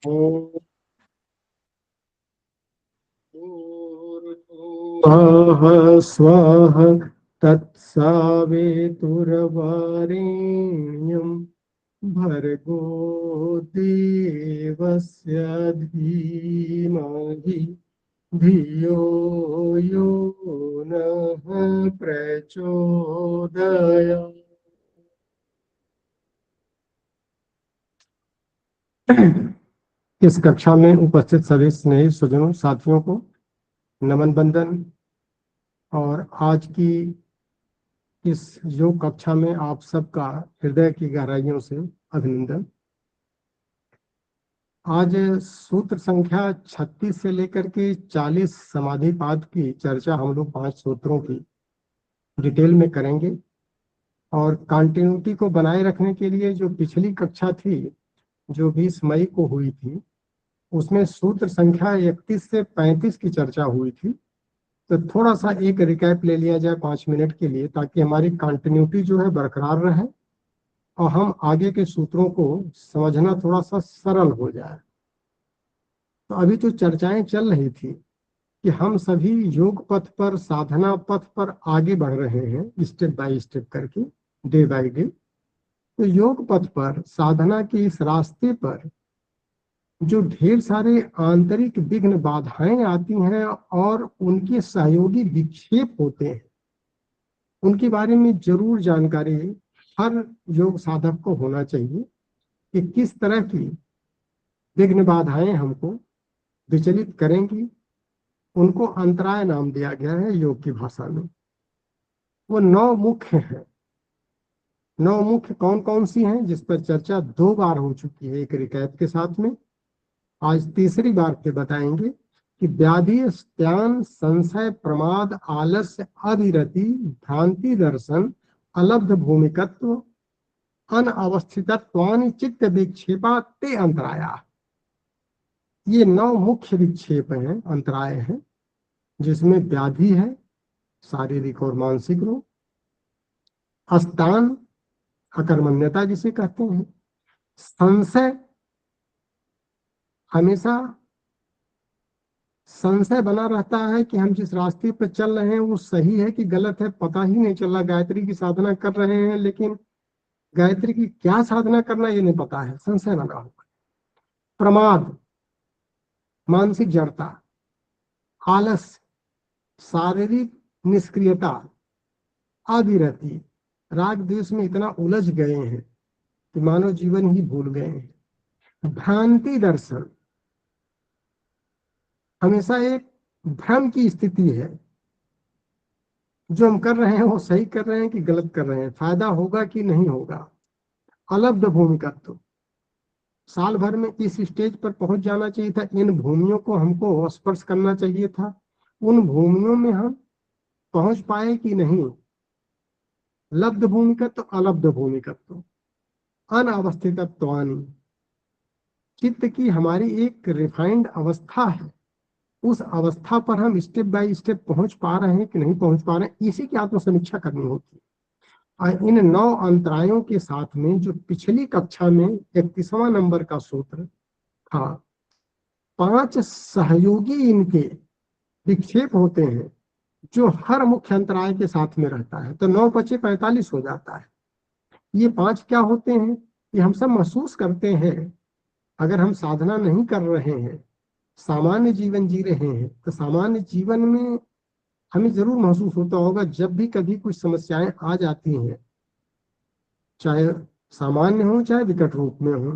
ॐ भूर्भुवः स्वः तत्सवितुर्वरेण्यं भर्गो देवस्य धीमहि धियो यो नः प्रचोदयात्। इस कक्षा में उपस्थित सभी स्नेही स्वजनों साथियों को नमन बंदन। और आज की इस योग कक्षा में आप सबका हृदय की गहराइयों से अभिनंदन। आज सूत्र संख्या 36 से लेकर के 40 समाधिपाद की चर्चा हम लोग 5 सूत्रों की डिटेल में करेंगे। और कंटिन्यूटी को बनाए रखने के लिए जो पिछली कक्षा थी, जो 20 मई को हुई थी, उसमें सूत्र संख्या 31 से 35 की चर्चा हुई थी। तो थोड़ा सा एक रिकैप ले लिया जाए 5 मिनट के लिए, ताकि हमारी कंटिन्यूटी जो है बरकरार रहे और हम आगे के सूत्रों को समझना थोड़ा सा सरल हो जाए। तो अभी जो चर्चाएं चल रही थी कि हम सभी योग पथ पर, साधना पथ पर आगे बढ़ रहे हैं स्टेप बाय स्टेप करके, डे बाय डे। तो योग पथ पर, साधना के इस रास्ते पर जो ढेर सारे आंतरिक विघ्न बाधाएं आती हैं और उनके सहयोगी विक्षेप होते हैं, उनके बारे में जरूर जानकारी हर योग साधक को होना चाहिए कि किस तरह की विघ्न बाधाएं हमको विचलित करेंगी। उनको अंतराय नाम दिया गया है योग की भाषा में। वो 9 मुख्य हैं। 9 मुख्य कौन कौन सी हैं, जिस पर चर्चा 2 बार हो चुकी है एक रिकैप के साथ में। आज तीसरी बार पे बताएंगे कि व्याधि, स्त्यान, संशय, प्रमाद, आलस्य, अविरति, भ्रांति दर्शन, अलब्ध भूमिकत्व, अनवस्थितत्वानि चित्त विक्षेपा ते अंतराया। ये 9 मुख्य विक्षेप हैं, अंतराय हैं, जिसमें व्याधि है, शारीरिक और मानसिक रोग। अस्तान, अकर्मण्यता जिसे कहते हैं। संशय, हमेशा संशय बना रहता है कि हम जिस रास्ते पर चल रहे हैं वो सही है कि गलत है, पता ही नहीं चल रहा। गायत्री की साधना कर रहे हैं, लेकिन गायत्री की क्या साधना करना ये नहीं पता है, संशय बना हुआ। प्रमाद, मानसिक जड़ता। आलस, शारीरिक निष्क्रियता। अविरति, राग द्वेष में इतना उलझ गए हैं कि मानव जीवन ही भूल गए हैं। भ्रांति दर्शन, हमेशा एक भ्रम की स्थिति है, जो हम कर रहे हैं वो सही कर रहे हैं कि गलत कर रहे हैं, फायदा होगा कि नहीं होगा। अलब्ध भूमिकत्व, साल भर में इस स्टेज पर पहुंच जाना चाहिए था, इन भूमियों को हमको स्पर्श करना चाहिए था, उन भूमियों में हम पहुंच पाए कि नहीं। लब्ध भूमिकत्व, अलब्ध भूमिकत्व। अनवस्थितत्वानि, चित्त की हमारी एक रिफाइंड अवस्था है, उस अवस्था पर हम स्टेप बाय स्टेप पहुंच पा रहे हैं कि नहीं पहुंच पा रहे हैं, इसी की आत्मसमीक्षा करनी होती है। और इन 9 अंतरायों के साथ में जो पिछली कक्षा में 31वां नंबर का सूत्र था, 5 सहयोगी इनके विक्षेप होते हैं जो हर मुख्य अंतराय के साथ में रहता है। तो 9 बचे 45 हो जाता है। ये 5 क्या होते हैं, ये हम सब महसूस करते हैं। अगर हम साधना नहीं कर रहे हैं, सामान्य जीवन जी रहे हैं, तो सामान्य जीवन में हमें जरूर महसूस होता होगा, जब भी कभी कुछ समस्याएं आ जाती हैं, चाहे सामान्य हो चाहे विकट रूप में हो,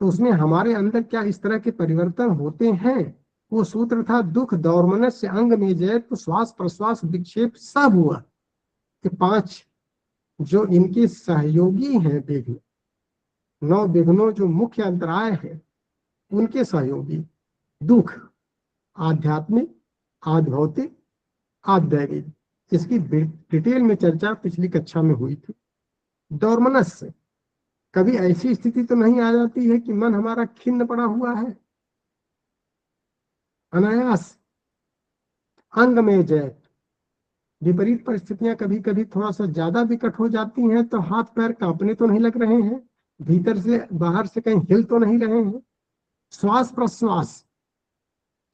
तो उसमें हमारे अंदर क्या इस तरह के परिवर्तन होते हैं। वो सूत्र था, दुख दौर्मनस्य अंग में जय, तो श्वास प्रश्वास विक्षेप सब हुआ। ये 5 जो इनके सहयोगी हैं विघ्न, 9 विघ्नों जो मुख्य अंतराय है, उनके सहयोगी दुख, आध्यात्मिक, आध्भौतिक, आध्दैविक। इसकी डिटेल में चर्चा पिछली कक्षा में हुई थी। दौर्मनस्य, कभी ऐसी स्थिति तो नहीं आ जाती है कि मन हमारा खिन्न पड़ा हुआ है। अनायास, अंग में जय, विपरीत परिस्थितियां कभी कभी थोड़ा सा ज्यादा विकट हो जाती हैं, तो हाथ पैर कांपने तो नहीं लग रहे हैं, भीतर से बाहर से कहीं हिल तो नहीं रहे हैं, श्वास प्रश्वास,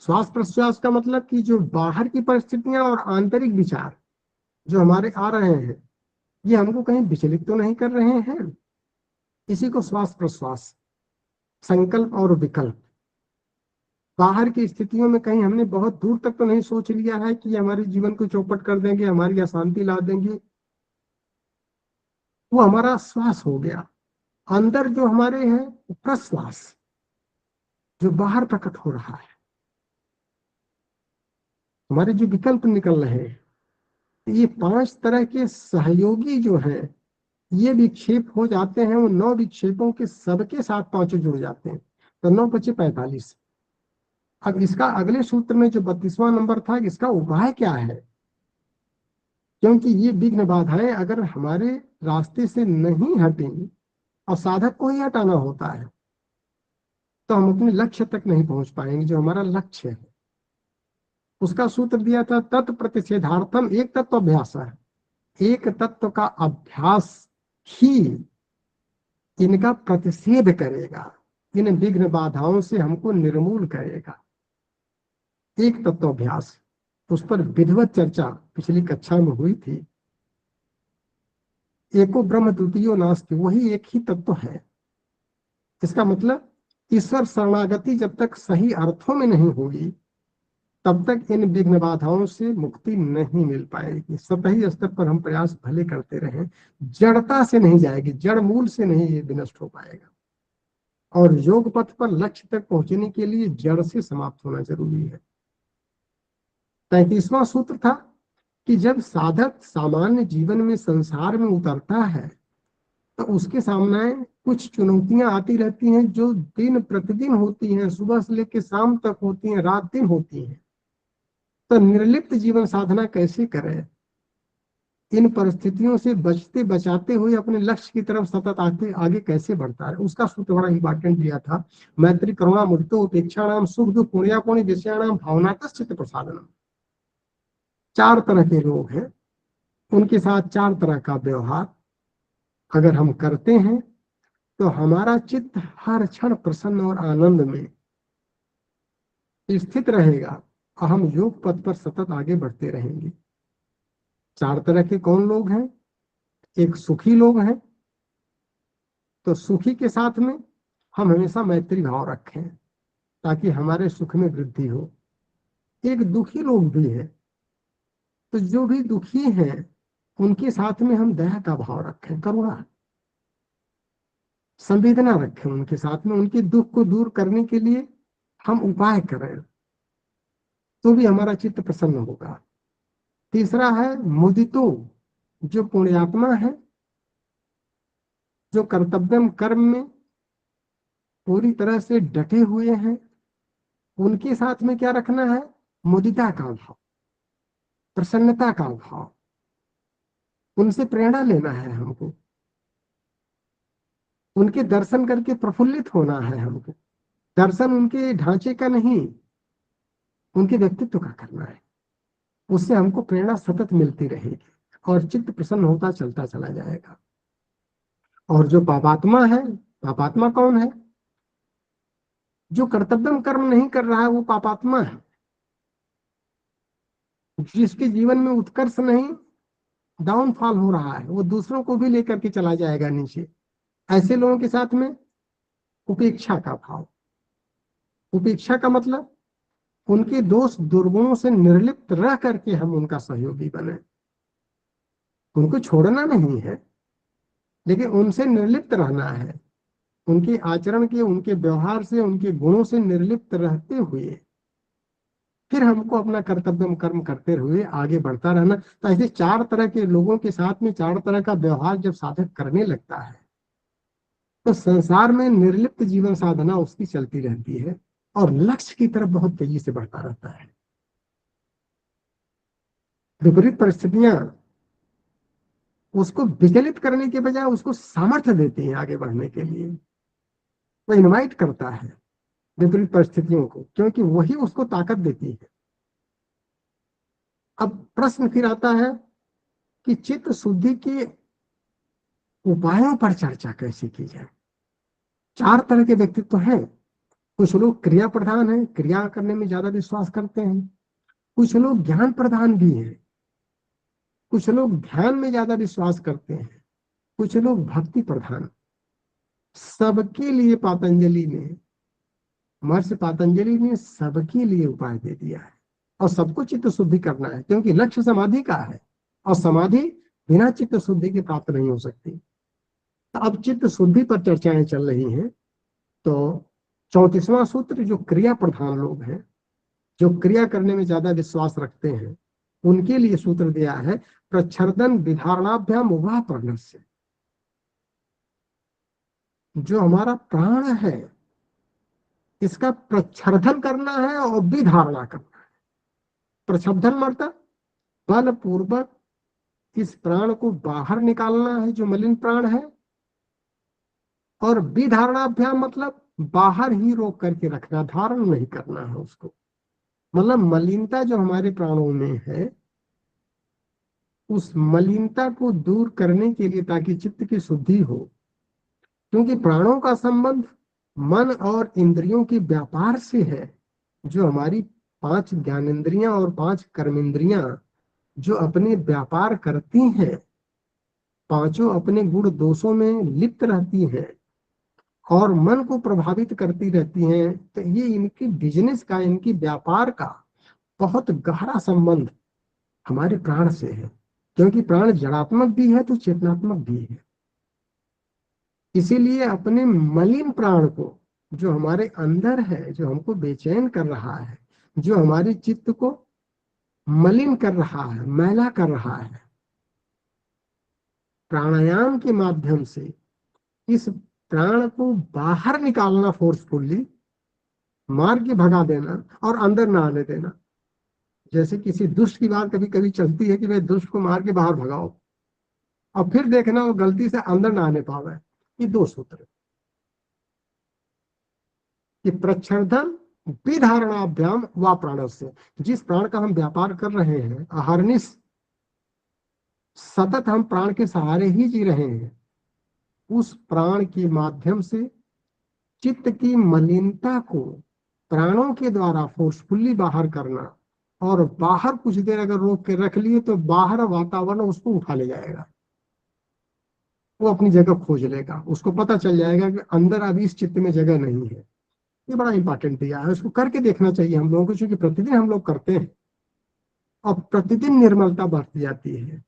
श्वास प्रश्वास का मतलब कि जो बाहर की परिस्थितियां और आंतरिक विचार जो हमारे आ रहे हैं, ये हमको कहीं विचलित तो नहीं कर रहे हैं। इसी को श्वास प्रश्वास, संकल्प और विकल्प। बाहर की स्थितियों में कहीं हमने बहुत दूर तक तो नहीं सोच लिया है कि ये हमारे जीवन को चौपट कर देंगे, हमारी अशांति ला देंगे। वो हमारा श्वास हो गया। अंदर जो हमारे हैं प्रश्वास, जो बाहर प्रकट हो रहा है, हमारे जो विकल्प निकल रहे हैं। ये 5 तरह के सहयोगी जो है, ये विक्षेप हो जाते हैं। वो 9 विक्षेपों के सबके साथ पांचों जुड़ जाते हैं, तो 9 बचे 45। अब इसका अगले सूत्र में जो 32वां नंबर था, इसका उपाय क्या है? क्योंकि ये विघ्न बाधाएं अगर हमारे रास्ते से नहीं हटेंगी, और साधक को ही हटाना होता है, तो हम अपने लक्ष्य तक नहीं पहुंच पाएंगे जो हमारा लक्ष्य है। उसका सूत्र दिया था तत्प्रतिषेधार्थम एक तत्व अभ्यास है। एक तत्व का अभ्यास ही इनका प्रतिषेध करेगा, इन विघ्न बाधाओं से हमको निर्मूल करेगा। एक तत्वाभ्यास, उस पर विधिवत चर्चा पिछली कक्षा में हुई थी। एको ब्रह्म द्वितीयो नास्ति, वही एक ही तत्व है। इसका मतलब ईश्वर शरणागति जब तक सही अर्थों में नहीं होगी, तब तक इन विघ्न बाधाओं से मुक्ति नहीं मिल पाएगी। सतही स्तर पर हम प्रयास भले करते रहें, जड़ता से नहीं जाएगी, जड़ मूल से नहीं ये विनष्ट हो पाएगा। और योग पथ पर लक्ष्य तक पहुंचने के लिए जड़ से समाप्त होना जरूरी है। 33वां सूत्र था कि जब साधक सामान्य जीवन में संसार में उतरता है, तो उसके सामने कुछ चुनौतियां आती रहती हैं जो दिन प्रतिदिन होती हैं, सुबह से लेकर शाम तक होती हैं, रात दिन होती हैं। तो निर्लिप्त जीवन साधना कैसे करें? इन परिस्थितियों से बचते बचाते हुए अपने लक्ष्य की तरफ सतत आगे आगे कैसे बढ़ता है, उसका सूत्र बड़ा इंपॉर्टेंट दिया था। मैत्री करुणा मुदितो उपेक्षा नाम सुख दुख पुण्या पुण्य विषयाणाम भावनातः चित्त प्रसादनम। 4 तरह के लोग हैं, उनके साथ 4 तरह का व्यवहार अगर हम करते हैं, तो हमारा चित्त हर क्षण प्रसन्न और आनंद में स्थित रहेगा, और हम योग पथ पर सतत आगे बढ़ते रहेंगे। 4 तरह के कौन लोग हैं? एक सुखी लोग हैं, तो सुखी के साथ में हम हमेशा मैत्री भाव रखें ताकि हमारे सुख में वृद्धि हो। एक दुखी लोग भी है, तो जो भी दुखी हैं उनके साथ में हम दया का भाव रखें, करुणा संवेदना रखें उनके साथ में, उनके दुख को दूर करने के लिए हम उपाय करें, तो भी हमारा चित्त प्रसन्न होगा। तीसरा है मुदितो, जो पुण्यात्मा है, जो कर्तव्यम कर्म में पूरी तरह से डटे हुए हैं, उनके साथ में क्या रखना है? मुदिता का भाव, प्रसन्नता का भाव। उनसे प्रेरणा लेना है हमको, उनके दर्शन करके प्रफुल्लित होना है हमको। दर्शन उनके ढांचे का नहीं, उनके व्यक्तित्व का करना है। उससे हमको प्रेरणा सतत मिलती रहेगी और चित्त प्रसन्न होता चलता चला जाएगा। और जो पापात्मा है, पापात्मा कौन है? जो कर्तव्य कर्म नहीं कर रहा है वो पापात्मा है। जिसके जीवन में उत्कर्ष नहीं, डाउनफॉल हो रहा है, वो दूसरों को भी लेकर के चला जाएगा नीचे। ऐसे लोगों के साथ में उपेक्षा का भाव। उपेक्षा का मतलब उनके दोष दुर्गुणों से निर्लिप्त रह करके हम उनका सहयोगी बने। उनको छोड़ना नहीं है, लेकिन उनसे निर्लिप्त रहना है। उनके आचरण के, उनके व्यवहार से, उनके गुणों से निर्लिप्त रहते हुए फिर हमको अपना कर्तव्य कर्म करते हुए आगे बढ़ता रहना। तो ऐसे 4 तरह के लोगों के साथ में 4 तरह का व्यवहार जब साधक करने लगता है, तो संसार में निर्लिप्त जीवन साधना उसकी चलती रहती है और लक्ष्य की तरफ बहुत तेजी से बढ़ता रहता है। विपरीत परिस्थितियां उसको विचलित करने के बजाय उसको सामर्थ्य देती हैं आगे बढ़ने के लिए। वो इनवाइट करता है विपरीत परिस्थितियों को, क्योंकि वही उसको ताकत देती है। अब प्रश्न फिर आता है कि चित्त शुद्धि के उपायों पर चर्चा कैसे की जाए। 4 तरह के व्यक्तित्व हैं, कुछ लोग क्रिया प्रधान हैं, क्रिया करने में ज्यादा विश्वास करते हैं। कुछ लोग ज्ञान प्रधान भी हैं, कुछ लोग ध्यान में ज्यादा विश्वास करते हैं, कुछ लोग भक्ति प्रधान। सबके लिए पातंजलि ने, महर्षि पातंजलि ने सबके लिए उपाय दे दिया है। और सबको चित्त शुद्धि करना है, क्योंकि लक्ष्य समाधि का है, और समाधि बिना चित्त शुद्धि के प्राप्त नहीं हो सकती। तो अब चित्त शुद्धि पर चर्चाएं चल रही हैं। तो 34वां सूत्र, जो क्रिया प्रधान लोग हैं, जो क्रिया करने में ज्यादा विश्वास रखते हैं, उनके लिए सूत्र दिया है, प्रच्छर्दन विधारणाभ्याम उभा प्रणस्य। जो हमारा प्राण है, इसका प्रच्छर्दन करना है और विधारणा करना है। प्रच्छर्दन मतलब बलपूर्वक इस प्राण को बाहर निकालना है, जो मलिन प्राण है। और विधारणाभ्याम मतलब बाहर ही रोक करके रखना, धारण नहीं करना है उसको। मतलब मलिनता जो हमारे प्राणों में है, उस मलिनता को दूर करने के लिए, ताकि चित्त की शुद्धि हो। क्योंकि प्राणों का संबंध मन और इंद्रियों के व्यापार से है। जो हमारी 5 ज्ञानेंद्रियां और 5 कर्मेंद्रियां जो अपने व्यापार करती हैं, पांचों अपने गुण दोषों में लिप्त रहती हैं और मन को प्रभावित करती रहती हैं, तो ये इनकी बिजनेस का, इनकी व्यापार का बहुत गहरा संबंध हमारे प्राण से है। क्योंकि प्राण जड़ात्मक भी है तो चेतनात्मक भी है। इसीलिए अपने मलिन प्राण को, जो हमारे अंदर है, जो हमको बेचैन कर रहा है, जो हमारे चित्त को मलिन कर रहा है, मैला कर रहा है, प्राणायाम के माध्यम से इस प्राण को बाहर निकालना, फोर्सफुल्ली मार के भगा देना और अंदर ना आने देना। जैसे किसी दुष्ट की बात कभी कभी चलती है कि भाई दुष्ट को मार के बाहर भगाओ, और फिर देखना वो गलती से अंदर ना आने पावे। ये 2 सूत्र कि प्रच्छर्दन विधारणाभ्याम व प्राणस्य। जिस प्राण का हम व्यापार कर रहे हैं, अहर्निश सतत हम प्राण के सहारे ही जी रहे हैं, उस प्राण के माध्यम से चित्त की मलिनता को प्राणों के द्वारा फोर्सफुल्ली बाहर करना। और बाहर कुछ देर अगर रोक के रख लिए तो बाहर वातावरण उसको उठा ले जाएगा, वो अपनी जगह खोज लेगा। उसको पता चल जाएगा कि अंदर अभी इस चित्त में जगह नहीं है। ये बड़ा इंपॉर्टेंट दिया है, उसको करके देखना चाहिए हम लोगों को, क्योंकि प्रतिदिन हम लोग करते हैं और प्रतिदिन निर्मलता बढ़ती जाती है।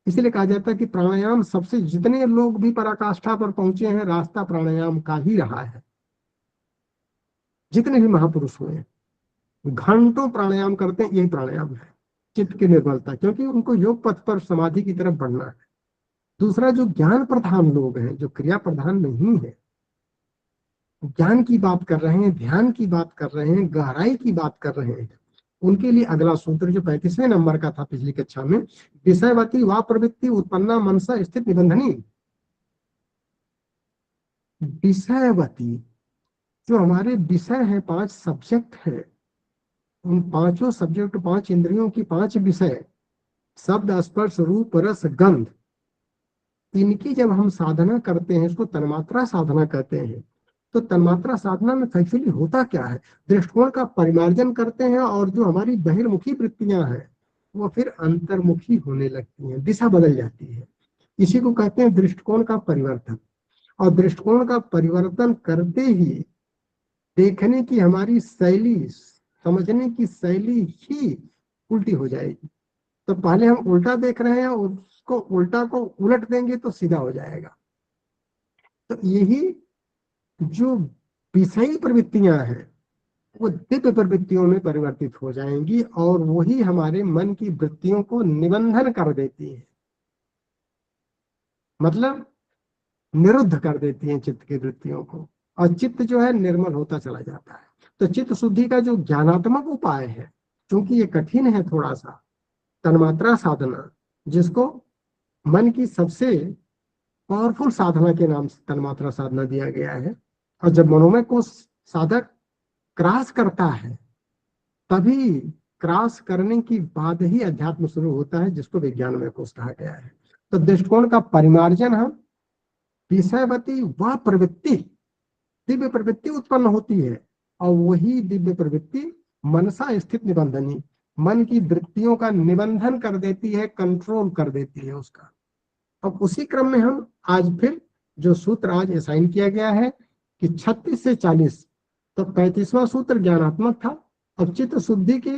इसलिए कहा जाता है कि प्राणायाम सबसे, जितने लोग भी पराकाष्ठा पर पहुंचे हैं, रास्ता प्राणायाम का ही रहा है। जितने भी महापुरुष हुए हैं, घंटों प्राणायाम करते हैं, यही प्राणायाम है, चित्त की निर्मलता। क्योंकि उनको योग पथ पर समाधि की तरफ बढ़ना है। दूसरा, जो ज्ञान प्रधान लोग हैं, जो क्रिया प्रधान नहीं है, ज्ञान की बात कर रहे हैं, ध्यान की बात कर रहे हैं, गहराई की बात कर रहे हैं, उनके लिए अगला सूत्र जो 35वें नंबर का था पिछली कक्षा में, विषयवती व प्रवृत्ति उत्पन्ना मनसा स्थित निबंधनी। विषयवती, जो हमारे विषय हैं, 5 सब्जेक्ट हैं, उन पांचों सब्जेक्ट, 5 इंद्रियों की 5 विषय, शब्द स्पर्श रूप रस गंध, इनकी जब हम साधना करते हैं, इसको तन्मात्रा साधना कहते हैं। तो तन्मात्रा साधना में एक्चुअली होता क्या है, दृष्टिकोण का परिमार्जन करते हैं, और जो हमारी बहिर्मुखी वृत्तियां हैं वो फिर अंतर्मुखी होने लगती हैं, दिशा बदल जाती है। इसी को कहते हैं दृष्टिकोण का परिवर्तन। और दृष्टिकोण का परिवर्तन करते ही देखने की हमारी शैली, समझने की शैली ही उल्टी हो जाएगी। तो पहले हम उल्टा देख रहे हैं, उसको उल्टा को उलट देंगे तो सीधा हो जाएगा। तो यही जो विषयी प्रवृत्तियां हैं, वो दिव्य प्रवृत्तियों में परिवर्तित हो जाएंगी, और वही हमारे मन की वृत्तियों को निबंधन कर देती है, मतलब निरुद्ध कर देती हैं चित्त की वृत्तियों को। और चित्त जो है निर्मल होता चला जाता है। तो चित्त शुद्धि का जो ज्ञानात्मक उपाय है, क्योंकि ये कठिन है थोड़ा सा, तन्मात्रा साधना, जिसको मन की सबसे पावरफुल साधना के नाम से तन्मात्रा साधना दिया गया है। और जब मनोमय को साधक क्रॉस करता है, तभी क्रॉस करने की बाद ही अध्यात्म शुरू होता है, जिसको विज्ञानमय कोश कहा गया है। तो दृष्टिकोण का परिमार्जन हम विषयवती व प्रवृत्ति, दिव्य प्रवृत्ति उत्पन्न होती है, और वही दिव्य प्रवृत्ति मनसा स्थित निबंधनी, मन की वृत्तियों का निबंधन कर देती है, कंट्रोल कर देती है उसका। अब उसी क्रम में हम आज फिर जो सूत्र आज असाइन किया गया है कि 36 से 40, तो 35वां सूत्र ज्ञानात्मक था। अब चित्त शुद्धि के,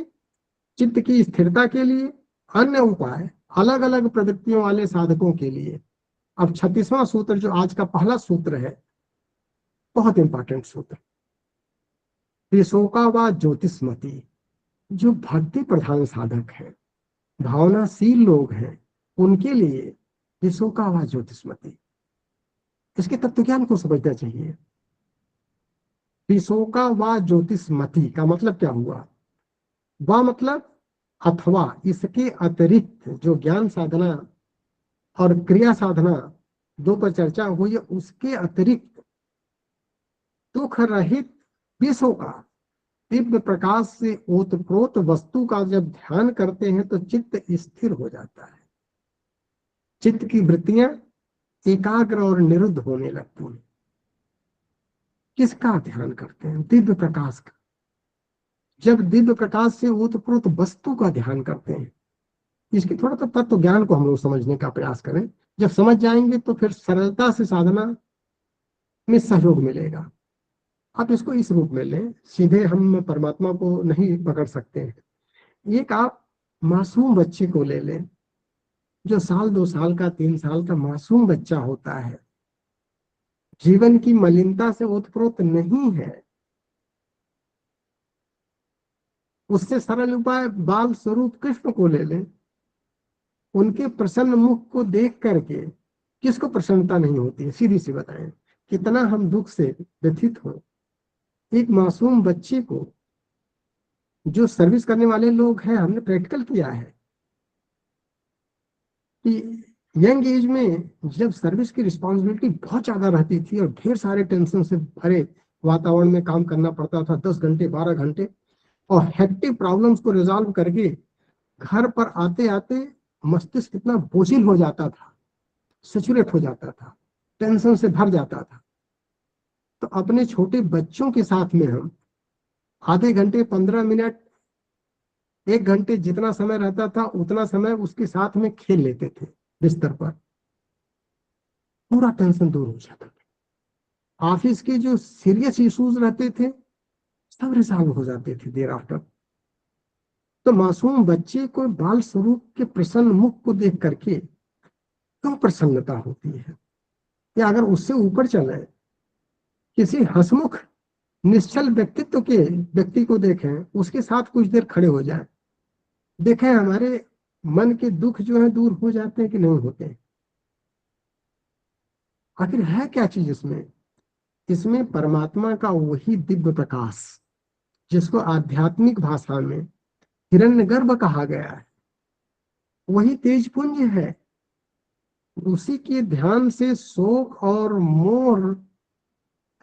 चित्त की स्थिरता के लिए अन्य उपाय अलग अलग प्रवृत्तियों वाले साधकों के लिए। अब 36वां सूत्र जो आज का पहला सूत्र है, बहुत इंपॉर्टेंट सूत्र, विशोका व ज्योतिषमती। जो भक्ति प्रधान साधक है, भावनाशील लोग हैं, उनके लिए विशोका व ज्योतिषमती, इसके तत्व ज्ञान को समझना चाहिए। विशोका व ज्योतिषमती का मतलब क्या हुआ? व मतलब अथवा, इसके अतिरिक्त जो ज्ञान साधना और क्रिया साधना दो पर चर्चा हुई है, उसके अतिरिक्त दुख रहित विश्व का दिव्य प्रकाश से ओतप्रोत वस्तु का जब ध्यान करते हैं तो चित्त स्थिर हो जाता है, चित्त की वृत्तियां एकाग्र और निरुद्ध होने लगती हैं। किसका ध्यान करते हैं? दिव्य प्रकाश का। जब दिव्य प्रकाश से ओतप्रोत वस्तु का ध्यान करते हैं, इसकी थोड़ा सा तत्व ज्ञान को हम लोग समझने का प्रयास करें। जब समझ जाएंगे तो फिर सरलता से साधना में सहयोग मिलेगा। आप इसको इस रूप में लें, सीधे हम परमात्मा को नहीं पकड़ सकते हैं। एक आप मासूम बच्चे को ले लें, जो 1-2 साल का, 3 साल का मासूम बच्चा होता है, जीवन की मलिनता से ओतप्रोत नहीं है। उससे सरल उपाय बाल स्वरूप कृष्ण को ले लें। उनके प्रसन्न मुख को देख करके किसको प्रसन्नता नहीं होती है? सीधी सी बताएं, कितना हम दुख से व्यथित हो। एक मासूम बच्चे को, जो सर्विस करने वाले लोग हैं, हमने प्रैक्टिकल किया है कि यंग एज में जब सर्विस की रिस्पॉन्सिबिलिटी बहुत ज्यादा रहती थी और ढेर सारे टेंशन से भरे वातावरण में काम करना पड़ता था, 10 घंटे 12 घंटे, और हेक्टिक प्रॉब्लम्स को रिजॉल्व करके घर पर आते आते मस्तिष्क कितना बोझिल हो जाता था, सेचुरेट हो जाता था, टेंशन से भर जाता था। तो अपने छोटे बच्चों के साथ में हम आधे घंटे, 15 मिनट, 1 घंटे, जितना समय रहता था उतना समय उसके साथ में खेल लेते थे बिस्तर पर। पूरा टेंशन दूर हो जाता था। ऑफिस के जो सीरियस इश्यूज रहते थे सब रिजॉल्व हो जाते थे देर आफ्टर। तो मासूम बच्चे को बाल स्वरूप के प्रसन्न मुख को देख करके क्यों प्रसन्नता होती है? या अगर उससे ऊपर चले, किसी हंसमुख निश्चल व्यक्तित्व के व्यक्ति को देखें, उसके साथ कुछ देर खड़े हो जाए, देखें हमारे मन के दुख जो है दूर हो जाते हैं कि नहीं होते? आखिर है क्या चीज इसमें? इसमें परमात्मा का वही दिव्य प्रकाश, जिसको आध्यात्मिक भाषा में हिरण्यगर्भ कहा गया है, वही तेज पुंज है। उसी के ध्यान से शोक और मोह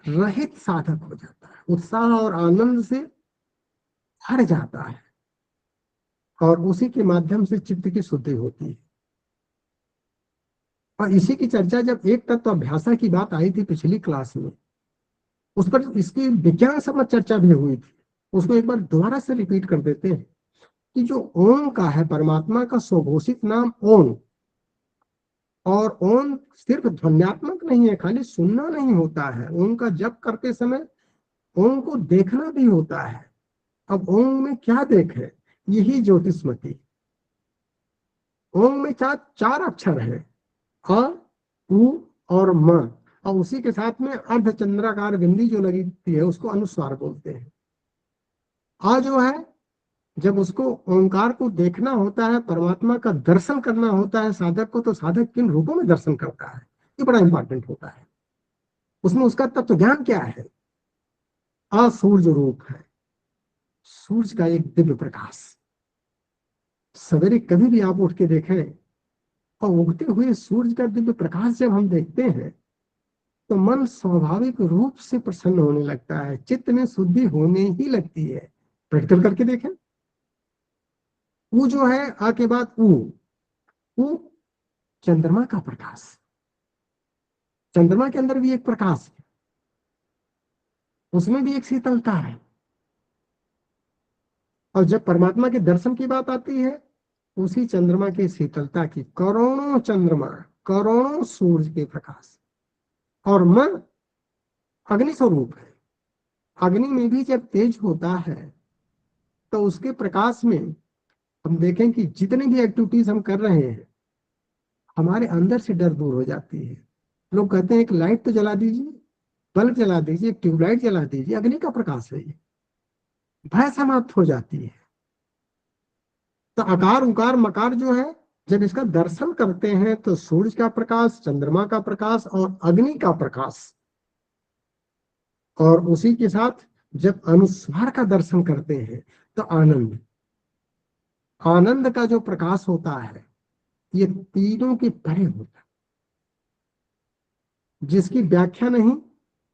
रहित साधक हो जाता है, उत्साह और आनंद से भर जाता है, और उसी के माध्यम से चित्त की शुद्धि होती है। और इसी की चर्चा जब एक तत्व अभ्यासा की बात आई थी पिछली क्लास में, उस पर इसकी विज्ञान सम्मत चर्चा भी हुई थी। उसको एक बार दोबारा से रिपीट कर देते हैं कि जो ओम का है, परमात्मा का स्वघोषित नाम ओम, और ओम सिर्फ ध्वन्यात्मक नहीं है, खाली सुनना नहीं होता है, ओम का जप करते समय ओम को देखना भी होता है। अब ओम में क्या देखे? यही ज्योतिषमती। ओम में चार अक्षर है, अ, उ और म, और उसी के साथ में अर्धचंद्राकार बिंदी जो लगती है उसको अनुस्वार बोलते हैं। आ जो है, जब उसको ओंकार को देखना होता है, परमात्मा का दर्शन करना होता है साधक को, तो साधक किन रूपों में दर्शन करता है, ये बड़ा इंपॉर्टेंट होता है। उसमें उसका तत्व ज्ञान क्या है? असूर्य रूप है, सूर्य का एक दिव्य प्रकाश। सवेरे कभी भी आप उठ के देखें और उगते हुए सूर्य का दिव्य प्रकाश जब हम देखते हैं तो मन स्वाभाविक रूप से प्रसन्न होने लगता है, चित्त में शुद्धि होने ही लगती है। प्रैक्टिकल करके देखें। वो जो है, आ के बाद वो चंद्रमा का प्रकाश। चंद्रमा के अंदर भी एक प्रकाश है, उसमें भी एक शीतलता है। और जब परमात्मा के दर्शन की बात आती है, उसी चंद्रमा की शीतलता की, करोड़ों चंद्रमा, करोड़ों सूरज के प्रकाश, और मन अग्नि स्वरूप है। अग्नि में भी जब तेज होता है तो उसके प्रकाश में हम देखें कि जितने भी एक्टिविटीज हम कर रहे हैं, हमारे अंदर से डर दूर हो जाती है। लोग कहते हैं एक लाइट तो जला दीजिए, बल्ब जला दीजिए, एक ट्यूबलाइट जला दीजिए, अग्नि का प्रकाश है ये, भय समाप्त हो जाती है। तो आकार उकार मकार जो है, जब इसका दर्शन करते हैं तो सूरज का प्रकाश, चंद्रमा का प्रकाश और अग्नि का प्रकाश, और उसी के साथ जब अनुस्वार का दर्शन करते हैं तो आनंद, आनंद का जो प्रकाश होता है, ये तीनों के परे होता है। जिसकी व्याख्या नहीं,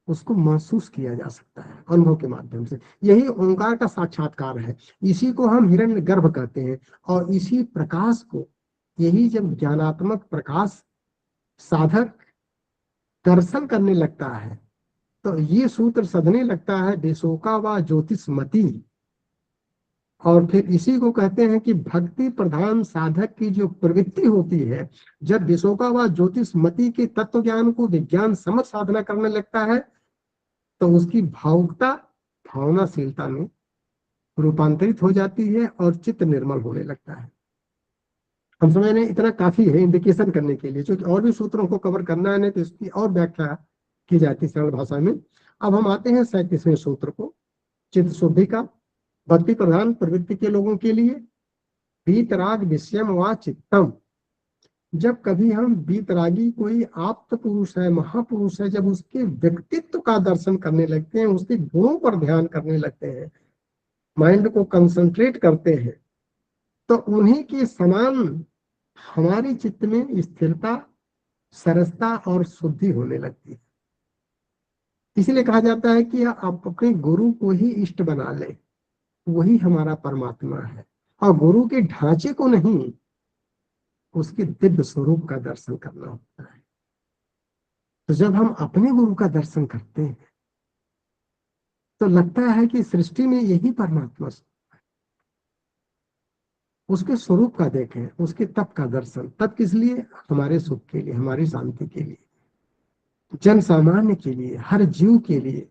उसको महसूस किया जा सकता है अनुभव के माध्यम से। यही ओंकार का साक्षात्कार है। इसी को हम हिरण्य गर्भ कहते हैं। और इसी प्रकाश को, यही जब ज्ञानात्मक प्रकाश साधक दर्शन करने लगता है, तो ये सूत्र सधने लगता है, देशोका व ज्योतिषमती। और फिर इसी को कहते हैं कि भक्ति प्रधान साधक की जो प्रवृत्ति होती है, जब विशोका व ज्योतिषमती के तत्व ज्ञान को विज्ञान समझ साधना करने लगता है, तो उसकी भावुकता भावनाशीलता में रूपांतरित हो जाती है और चित्त निर्मल होने लगता है। हम समझ रहे हैं, इतना काफी है इंडिकेशन करने के लिए, क्योंकि और भी सूत्रों को कवर करना है, नहीं तो इसकी और व्याख्या की जाती है सरल भाषा में। अब हम आते हैं 37वें सूत्र को, चित्त शुद्धि का। भक्ति प्रधान प्रवृत्ति के लोगों के लिए वीतराग विषयम व चित्तम। जब कभी हम वीतरागी कोई आप्त पुरुष है, महापुरुष है, जब उसके व्यक्तित्व का दर्शन करने लगते हैं, उसके गुणों पर ध्यान करने लगते हैं, माइंड को कंसंट्रेट करते हैं, तो उन्हीं के समान हमारे चित्त में स्थिरता, सरसता और शुद्धि होने लगती है। इसीलिए कहा जाता है कि आप अपने गुरु को ही इष्ट बना ले, वही हमारा परमात्मा है। और गुरु के ढांचे को नहीं, उसके दिव्य स्वरूप का दर्शन करना होता है। तो जब हम अपने गुरु का दर्शन करते हैं तो लगता है कि सृष्टि में यही परमात्मा, उसके स्वरूप का देखें, उसके तप का दर्शन। तप किस लिए? हमारे सुख के लिए, हमारी शांति के लिए, जन सामान्य के लिए, हर जीव के लिए।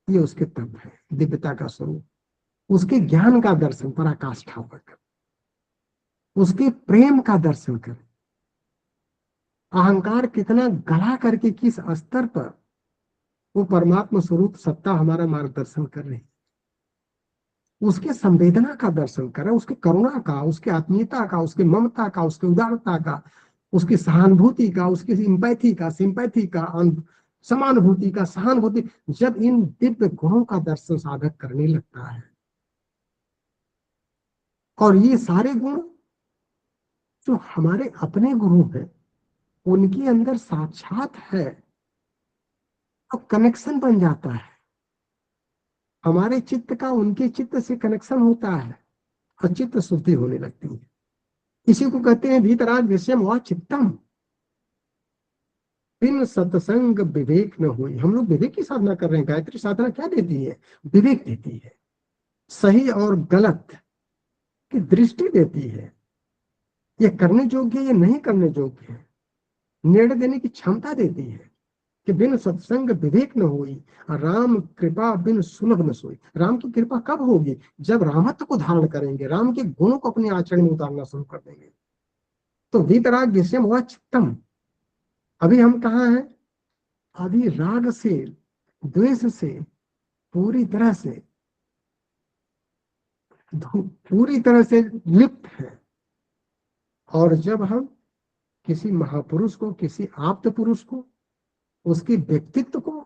ये उसके तप है, दिव्यता का स्वरूप। उसके ज्ञान का दर्शन, पराकाष्ठा होकर, उसके प्रेम का दर्शन करें। अहंकार कितना गला करके किस स्तर पर वो परमात्मा स्वरूप सत्ता हमारा मार्गदर्शन कर रही है, उसके संवेदना का दर्शन करें, उसके करुणा का, उसके आत्मीयता का, उसके ममता का, उसके उदारता का, उसकी सहानुभूति का, उसकी सिंपैथी का, समानुभूति का, सहानुभूति। जब इन दिव्य गुणों का दर्शन साधक करने लगता है, और ये सारे गुण जो हमारे अपने गुरु हैं उनके अंदर साक्षात है, तो कनेक्शन बन जाता है। हमारे चित्त का उनके चित्त से कनेक्शन होता है और चित्त शुद्धि होने लगती है। इसी को कहते हैं भीतराग विषयम व चित्तम। बिन सत्संग विवेक न हुई। हम लोग विवेक की साधना कर रहे हैं। गायत्री साधना क्या देती है? विवेक देती है, सही और गलत की दृष्टि देती है। ये करने योग्य, ये नहीं करने योग्य है, निर्णय देने की क्षमता देती है। कि बिन सत्संग विवेक न हुई, राम कृपा बिन सुलभ न सोई। राम की कृपा कब होगी? जब रामत्व को धारण करेंगे, राम के गुणों को अपने आचरण में उतारना शुरू कर देंगे। तो वीतराग विषयम व चित्तम। अभी हम कहाँ हैं? अभी राग से, द्वेष से पूरी तरह से, पूरी तरह से लिप्त है। और जब हम किसी महापुरुष को, किसी आप्त पुरुष को, उसके व्यक्तित्व को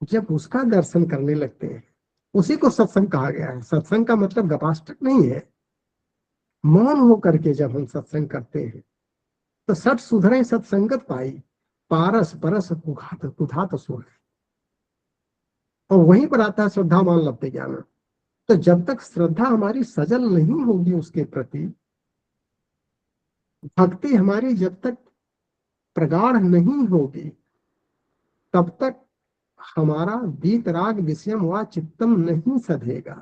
जब उसका दर्शन करने लगते हैं, उसी को सत्संग कहा गया है। सत्संग का मतलब गपाष्टक नहीं है। मौन होकर के जब हम सत्संग करते हैं तो सठ सुधरे सत्संगत पाई, पारस परस कुघात कुधात सुर। और वहीं पर आता है श्रद्धा मान लभते ज्ञान। तो जब तक श्रद्धा हमारी सजल नहीं होगी उसके प्रति, भक्ति हमारी जब तक प्रगाढ़ नहीं होगी, तब तक हमारा वीतराग विषयम व चित्तम नहीं सधेगा।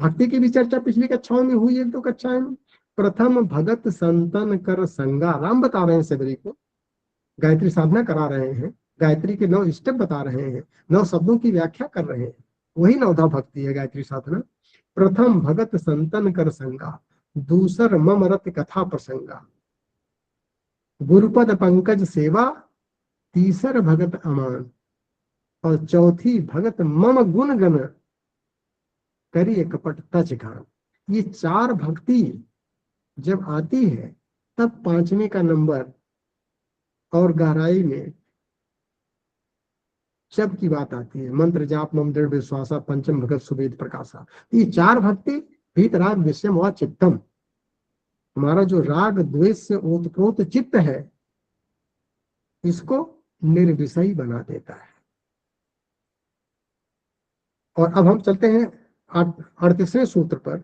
भक्ति की भी चर्चा पिछली कक्षाओं में हुई, एक दो कक्षाएं में। प्रथम भगत संतन कर संगा, राम बता रहे हैं सबरी को, गायत्री साधना करा रहे हैं, गायत्री के 9 स्टेप बता रहे हैं, 9 शब्दों की व्याख्या कर रहे हैं, वही नवधा भक्ति है गायत्री साधना। प्रथम भगत संतन कर संगा, दूसर मम रत कथा प्रसंगा, गुरुपद पंकज सेवा, तीसर भगत अमान, और चौथी भगत मम गुण गण, करिए कपट तज घान। ये 4 भक्ति जब आती है तब 5वें का नंबर और गहराई में जब की बात आती है, मंत्र जाप मम दृढ़ विश्वासा पंचम भगत सुवेद प्रकाशा। ये 4 भक्ति भीतराग विषयम व चित्तम, हमारा जो राग द्वेष से ओतप्रोत चित्त है इसको निर्विषयी बना देता है। और अब हम चलते हैं 38वें सूत्र पर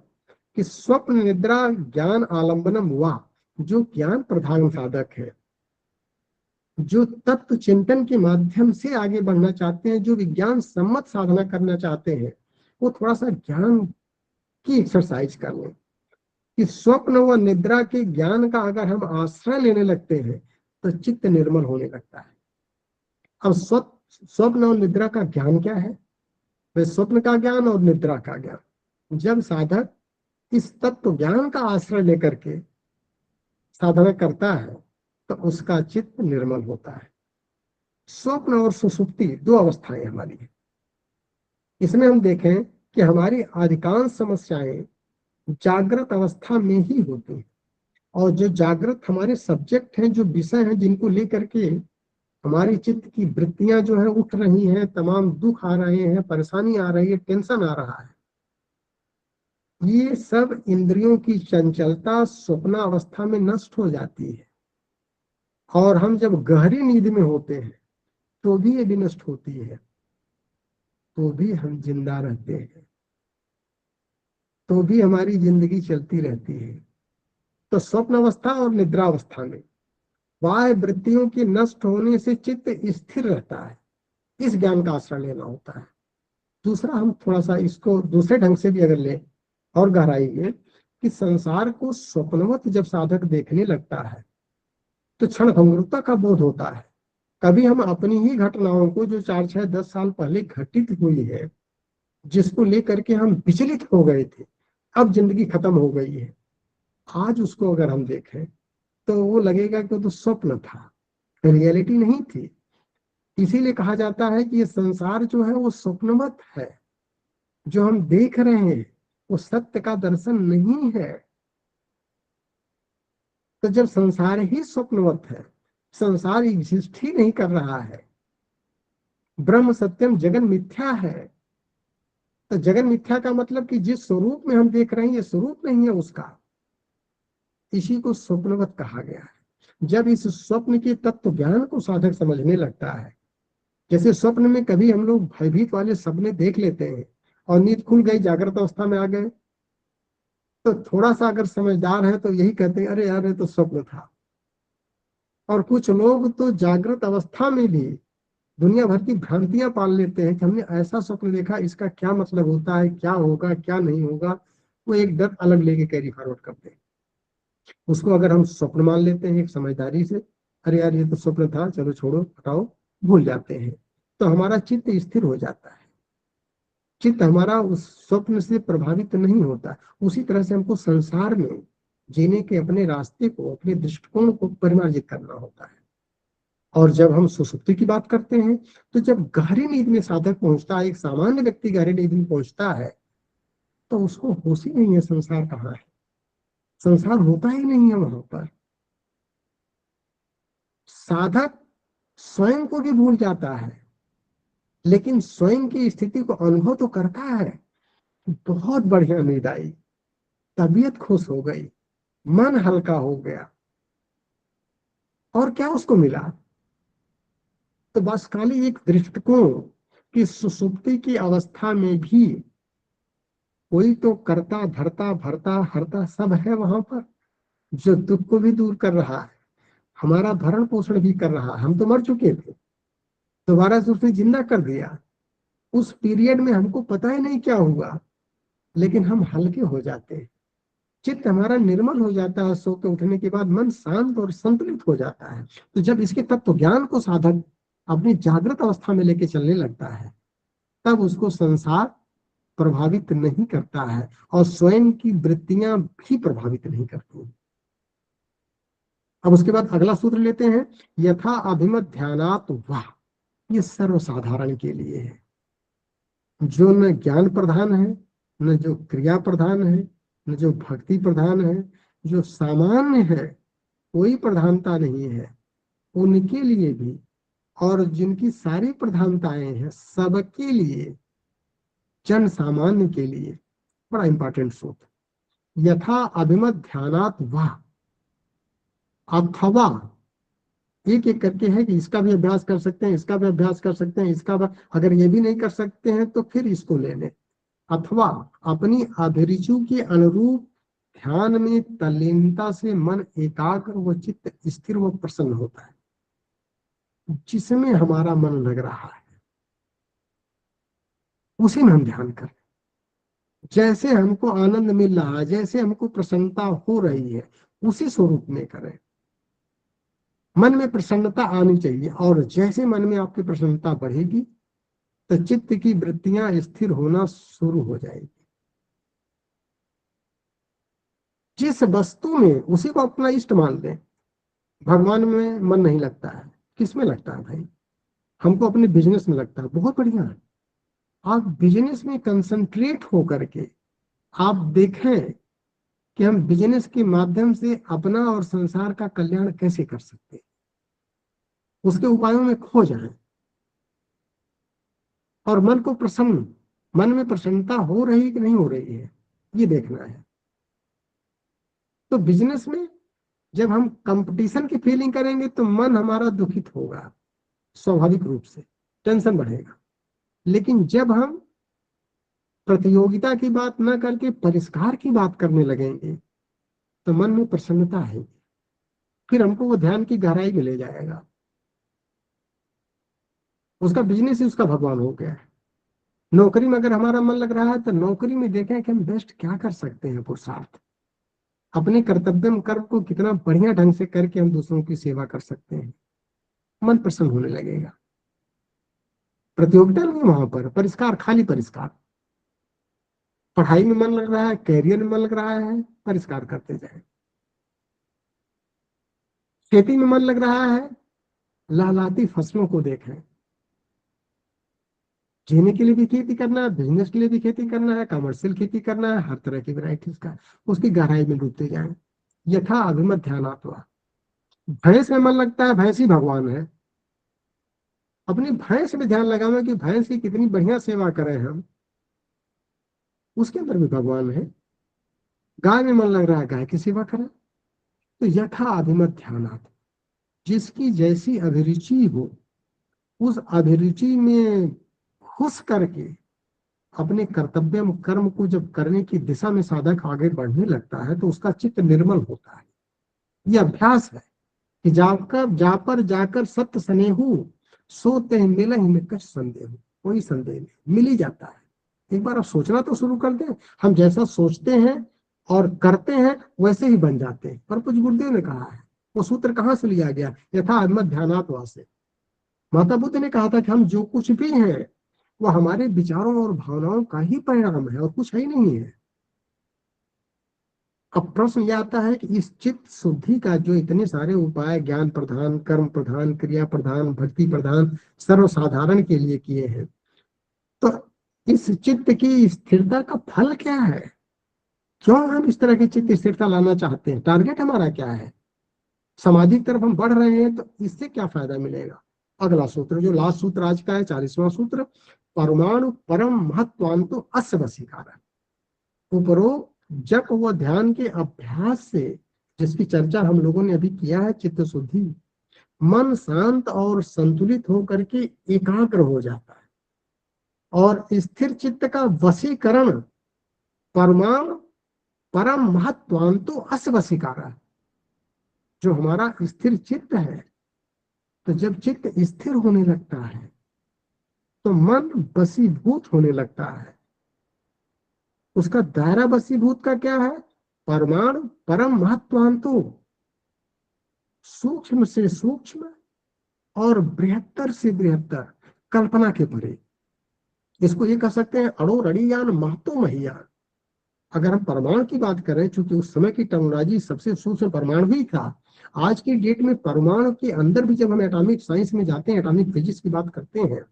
कि स्वप्न निद्रा ज्ञान आलंबनम हुआ, जो ज्ञान प्रधान साधक है, जो तत्व चिंतन के माध्यम से आगे बढ़ना चाहते हैं, जो विज्ञान सम्मत साधना करना चाहते हैं, वो थोड़ा सा ज्ञान की एक्सरसाइज कर लें कि स्वप्न व निद्रा के ज्ञान का अगर हम आश्रय लेने लगते हैं तो चित्त निर्मल होने लगता है। अब स्वप्न और निद्रा का ज्ञान क्या है? वे स्वप्न का ज्ञान और निद्रा का ज्ञान। जब साधक इस तत्व ज्ञान का आश्रय लेकर के साधना करता है तो उसका चित्त निर्मल होता है। स्वप्न और सुसुप्ति 2 अवस्थाएं हमारी है। इसमें हम देखें कि हमारी अधिकांश समस्याएं जागृत अवस्था में ही होती हैं, और जो जागृत हमारे सब्जेक्ट हैं, जो विषय हैं जिनको लेकर के हमारी चित्त की वृत्तियां जो है उठ रही हैं, तमाम दुख आ रहे हैं, परेशानी आ रही है, टेंशन आ रहा है, ये सब इंद्रियों की चंचलता स्वप्नावस्था में नष्ट हो जाती है। और हम जब गहरी नींद में होते हैं तो भी ये भी नष्ट होती है, तो भी हम जिंदा रहते हैं, तो भी हमारी जिंदगी चलती रहती है। तो स्वप्न अवस्था और निद्रा अवस्था में बाह्य वृत्तियों के नष्ट होने से चित्त स्थिर रहता है, इस ज्ञान का आश्रय लेना होता है। दूसरा, हम थोड़ा सा इसको दूसरे ढंग से भी अगर ले और गहराई में, कि संसार को स्वप्नवत जब साधक देखने लगता है तो क्षण भंगुरता का बोध होता है। कभी हम अपनी ही घटनाओं को जो 4, 6, 10 साल पहले घटित हुई है, जिसको लेकर के हम विचलित हो गए थे, अब जिंदगी खत्म हो गई है, आज उसको अगर हम देखें तो वो लगेगा कि वो तो स्वप्न था, रियलिटी नहीं थी। इसीलिए कहा जाता है कि ये संसार जो है वो स्वप्नवत है, जो हम देख रहे हैं वो सत्य का दर्शन नहीं है। तो जब संसार ही स्वप्नवत है, संसार एग्जिस्ट ही नहीं कर रहा है, ब्रह्म सत्यम जगन मिथ्या है, तो जगन मिथ्या का मतलब कि जिस स्वरूप में हम देख रहे हैं ये स्वरूप नहीं है उसका, इसी को स्वप्नवत कहा गया है। जब इस स्वप्न के तत्व ज्ञान को साधक समझने लगता है, जैसे स्वप्न में कभी हम लोग भयभीत वाले सपने देख लेते हैं और नींद खुल गई, जागृत अवस्था में आ गए, तो थोड़ा सा अगर समझदार है तो यही कहते हैं अरे यार ये तो स्वप्न था। और कुछ लोग तो जागृत अवस्था में भी दुनिया भर की भ्रांतियां पाल लेते हैं कि हमने ऐसा स्वप्न देखा, इसका क्या मतलब होता है, क्या होगा क्या नहीं होगा, वो एक डर अलग लेके कैरी फॉरवर्ड करते हैं। उसको अगर हम स्वप्न मान लेते हैं एक समझदारी से, अरे यार ये तो स्वप्न था, चलो छोड़ो हटाओ, भूल जाते हैं, तो हमारा चित्त स्थिर हो जाता है, चित्त हमारा उस स्वप्न से प्रभावित नहीं होता। उसी तरह से हमको संसार में जीने के अपने रास्ते को, अपने दृष्टिकोण को परिमार्जित करना होता है। और जब हम सुसुप्ति की बात करते हैं तो जब गहरी नींद में साधक पहुंचता है, एक सामान्य व्यक्ति गहरी नींद में पहुंचता है, तो उसको होश ही नहीं है संसार कहाँ है, संसार होता ही नहीं है वहां पर। साधक स्वयं को भी भूल जाता है, लेकिन स्वयं की स्थिति को अनुभव तो करता है। बहुत बढ़िया नींद आई, तबीयत खुश हो गई, मन हल्का हो गया, और क्या उसको मिला? तो बस खाली एक दृष्टिकोण कि सुसुप्ति की अवस्था में भी कोई तो करता धरता भरता हरता सब है वहां पर, जो दुख को भी दूर कर रहा है, हमारा भरण पोषण भी कर रहा है। हम तो मर चुके थे, दोबारा से उसने जिंदा कर दिया। उस पीरियड में हमको पता ही नहीं क्या हुआ, लेकिन हम हल्के हो जाते हैं, चित्त हमारा निर्मल हो जाता है, सो के उठने के बाद मन शांत और संतुलित हो जाता है। तो जब इसके तत्व ज्ञान को साधक अपनी जागृत अवस्था में लेके चलने लगता है, तब उसको संसार प्रभावित नहीं करता है और स्वयं की वृत्तियां भी प्रभावित नहीं करती। अब उसके बाद अगला सूत्र लेते हैं, यथा अभिमत ध्यानात वाह। ये सर्वसाधारण के लिए है, जो न ज्ञान प्रधान है, न जो क्रिया प्रधान है, न जो भक्ति प्रधान है, जो सामान्य है, कोई प्रधानता नहीं है, उनके लिए भी, और जिनकी सारी प्रधानताएं हैं सबके लिए, जन सामान्य के लिए। बड़ा इंपॉर्टेंट सूत्र, यथा अभिमत ध्यानात वाह। अथवा एक एक करके है कि इसका भी अभ्यास कर सकते हैं, इसका भी अभ्यास कर सकते हैं, इसका भी, अगर ये भी नहीं कर सकते हैं तो फिर इसको ले लें। अथवा अपनी अभिरुचि के अनुरूप ध्यान में तल्लीनता से मन एकाग्र व चित्त स्थिर व प्रसन्न होता है। जिसमें हमारा मन लग रहा है उसी में हम ध्यान करें। जैसे हमको आनंद मिल रहा है, जैसे हमको प्रसन्नता हो रही है, उसी स्वरूप में करें। मन में प्रसन्नता आनी चाहिए, और जैसे मन में आपकी प्रसन्नता बढ़ेगी तो चित्त की वृत्तियां स्थिर होना शुरू हो जाएगी। जिस वस्तु में, उसी को अपना इष्ट मान लें। भगवान में मन नहीं लगता है, किस में लगता है भाई? हमको अपने बिजनेस में लगता है, बहुत बढ़िया है। आप बिजनेस में कंसंट्रेट होकर के आप देखें कि हम बिजनेस के माध्यम से अपना और संसार का कल्याण कैसे कर सकते हैं, उसके उपायों में खो जाएं और मन को प्रसन्न, मन में प्रसन्नता हो रही कि नहीं हो रही है, ये देखना है। तो बिजनेस में जब हम कंपटीशन की फीलिंग करेंगे तो मन हमारा दुखित होगा, स्वाभाविक रूप से टेंशन बढ़ेगा। लेकिन जब हम प्रतियोगिता की बात न करके परिष्कार की बात करने लगेंगे तो मन में प्रसन्नता आएगी, फिर हमको वो ध्यान की गहराई में ले जाएगा। उसका बिजनेस ही उसका भगवान हो गया है। नौकरी में अगर हमारा मन लग रहा है तो नौकरी में देखें कि हम बेस्ट क्या कर सकते हैं, पुरुषार्थ अपने कर्तव्य में कर्म को कितना बढ़िया ढंग से करके हम दूसरों की सेवा कर सकते हैं, मन प्रसन्न होने लगेगा। प्रतियोगिता नहीं, वहां पर परिष्कार, खाली परिष्कार। पढ़ाई में मन लग रहा है, कैरियर में मन लग रहा है, परिष्कार करते जाए। खेती में मन लग रहा है, लहलाती फसलों को देखें। जीने के लिए भी खेती करना है, बिजनेस के लिए भी खेती करना है, कमर्शियल खेती करना है, हर तरह की वैरायटीज का, उसकी गहराई में डूबते जाए। यथा अभिमत ध्यानात्वा। भैंस में मन लगता है, भैंस ही भगवान है। अपनी भैंस में ध्यान लगावे कि भैंस की कितनी बढ़िया सेवा करें हम, उसके अंदर भी भगवान है। गाय में मन लग रहा है, गाय की सेवा करें। तो यथा अभिमत ध्यानात्, जिसकी जैसी अभिरुचि हो उस अभिरुचि में घुस करके अपने कर्तव्य कर्म को जब करने की दिशा में साधक आगे बढ़ने लगता है तो उसका चित्त निर्मल होता है। यह अभ्यास है कि जाकर जा पर जाकर सत्य स्नेहु, सोते मिल ही में कछ संदेह, कोई संदेह नहीं, मिल ही जाता है। एक बार आप सोचना तो शुरू कर दें, हम जैसा सोचते हैं और करते हैं वैसे ही बन जाते हैं। पर कुछ गुरुदेव ने कहा है, वो सूत्र कहाँ से लिया गया? यथा अभिमत ध्यानात् से। माता बुद्ध ने कहा था कि हम जो कुछ भी हैं वो हमारे विचारों और भावनाओं का ही परिणाम है और कुछ है ही नहीं है। अब प्रश्न यह आता है कि इस चित्त शुद्धि का जो इतने सारे उपाय ज्ञान प्रधान, कर्म प्रधान, क्रिया प्रधान, भक्ति प्रधान, सर्वसाधारण के लिए किए हैं, तो इस चित्त की स्थिरता का फल क्या है? क्यों हम इस तरह की चित्त स्थिरता लाना चाहते हैं? टारगेट हमारा क्या है? समाधि की तरफ हम बढ़ रहे हैं तो इससे क्या फायदा मिलेगा? अगला सूत्र, जो लास्ट सूत्र आज का है, 40वां सूत्र, परमाणु परम महत्वांतो अस्य वशीकार। उपरोक्त जप व ध्यान के अभ्यास से, जिसकी चर्चा हम लोगों ने अभी किया है, चित्त शुद्धि, मन शांत और संतुलित होकर के एकाग्र हो जाता है और स्थिर चित्त का वशीकरण परमाणु परम महत्वांतो अस्य वशीकार। जो हमारा स्थिर चित्त है, तो जब चित्त स्थिर होने लगता है तो मन वशीभूत होने लगता है उसका दायरा बसीभूत का क्या है? परमाणु परम महत्वांतो, सूक्ष्म से सूक्ष्म और बृहत्तर से बृहत्तर, कल्पना के परे। इसको ये कह सकते हैं अणु रणीयान महतो महियान। अगर हम परमाणु की बात करें, चूंकि उस समय की टेक्नोलॉजी सबसे सूक्ष्म परमाणु ही था, आज की डेट में परमाणु के अंदर भी जब हम एटॉमिक साइंस में जाते हैं, एटॉमिक फिजिक्स की बात करते हैं,